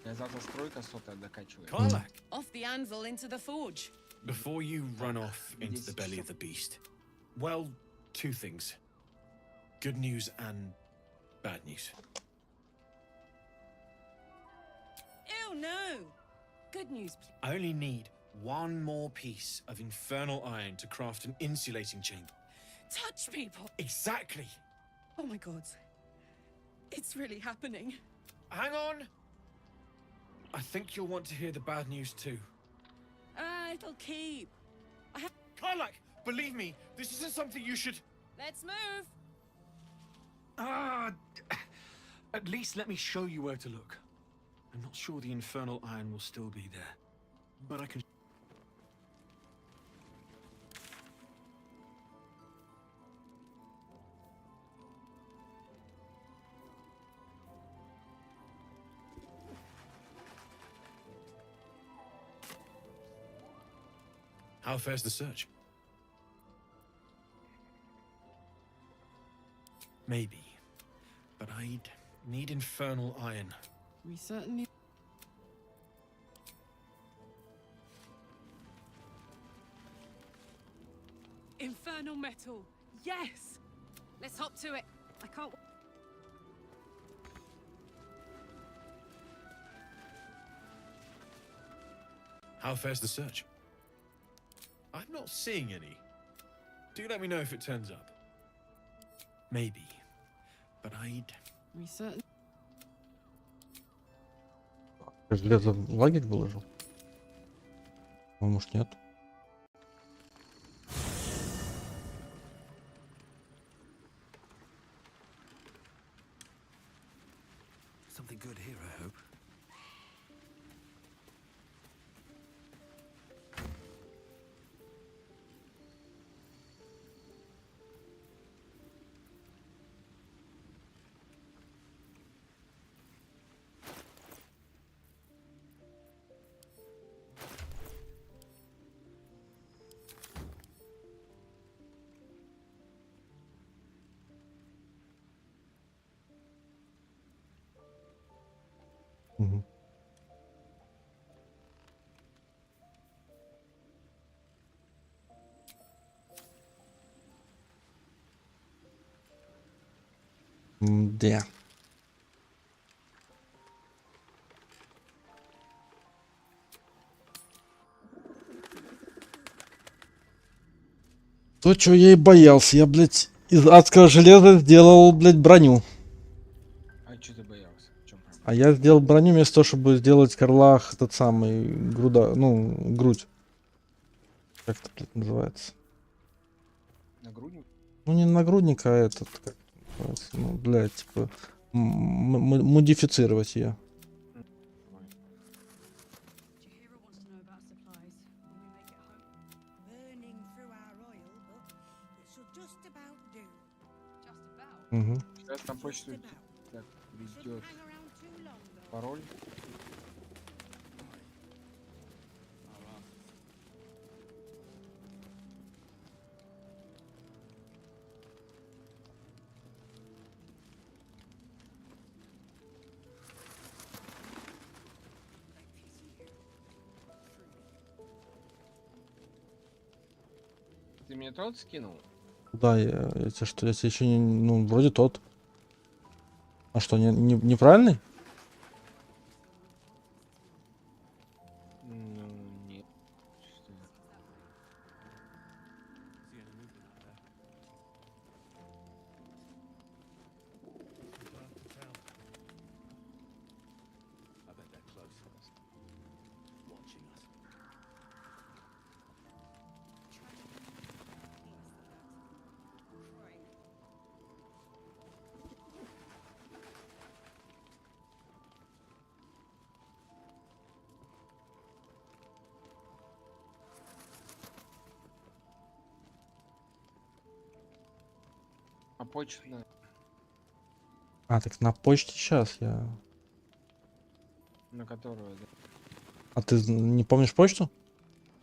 Я завтра стройка сотая докачиваю. Karlak, Off the anvil into the forge. before you run off into the belly of the beast, well, two things. Good news and bad news. Ew, no. Good news, please. I only need one more piece of infernal iron to craft an insulating chamber. Touch people. Exactly. Oh my god. It's really happening. Hang on. I think you'll want to hear the bad news too. It'll keep. Karlak, believe me, this isn't something you should... Let's move. At least let me show you where to look. I'm not sure the infernal iron will still be there, but I can... How fares the search? Maybe, but I'd need infernal iron. We certainly. Infernal metal. Yes. Let's hop to it. I can't. How fares the search? I'm not seeing any. Do let me know if it turns up. Maybe. But I'd... We certainly. Железо в лагерь выложил? А может нет? Something good here, I hope. Угу. Да. То, чего я и боялся. Я, блядь, из адского железа сделал, блядь, броню. А что ты боялся? В чем проблема? А я сделал броню вместо того, чтобы сделать Карлах этот самый груда, ну, грудь. Как это, блядь, называется? Нагрудник? Ну, не нагрудник, а этот, как это называется? Ну, блядь, типа, модифицировать ее. Угу. Сейчас на почту так придет пароль. Ты мне тот скинул? Да, я тебе что, я тебе еще не, ну, вроде тот. А что, неправильный? Ну, нет. Что? А почту, да. А, так на почте сейчас я. На которую, да. А ты не помнишь почту?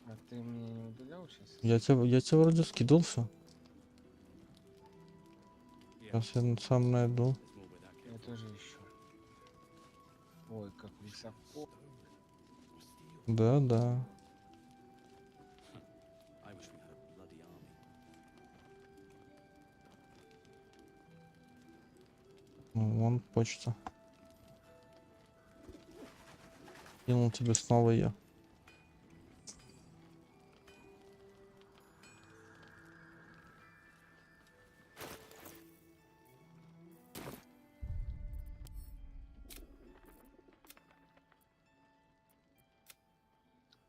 А ты мне не удалял сейчас? Я тебе вроде скидывал все. Сейчас я сам найду. Я тоже ищу. Ой, как высоко. Да, да. Ну, вон почта. Кинул тебе снова ее.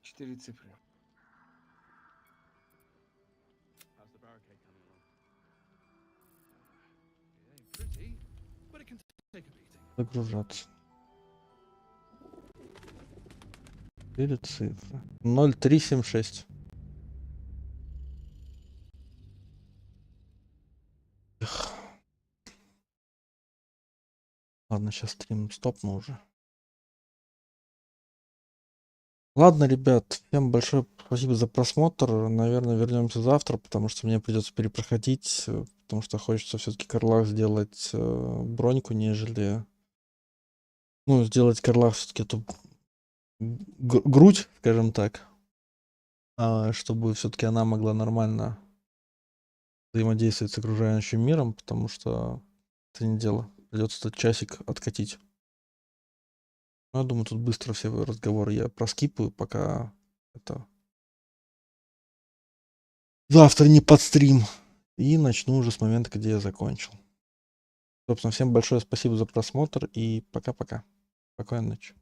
Четыре цифры. Загружаться. 4 цифры. 0376. Эх. Ладно, сейчас стрим стопну уже. Ладно, ребят, всем большое спасибо за просмотр. Наверное, вернемся завтра, потому что мне придется перепроходить, потому что хочется все-таки Карлах сделать броньку, нежели Ну, сделать Карлах все-таки эту грудь, скажем так, чтобы все-таки она могла нормально взаимодействовать с окружающим миром, потому что это не дело. Придется этот часик откатить. Ну, я думаю, тут быстро все разговоры я проскипаю, пока это завтра не под стрим. И начну уже с момента, где я закончил. Собственно, всем большое спасибо за просмотр и пока-пока. Спокойной ночи.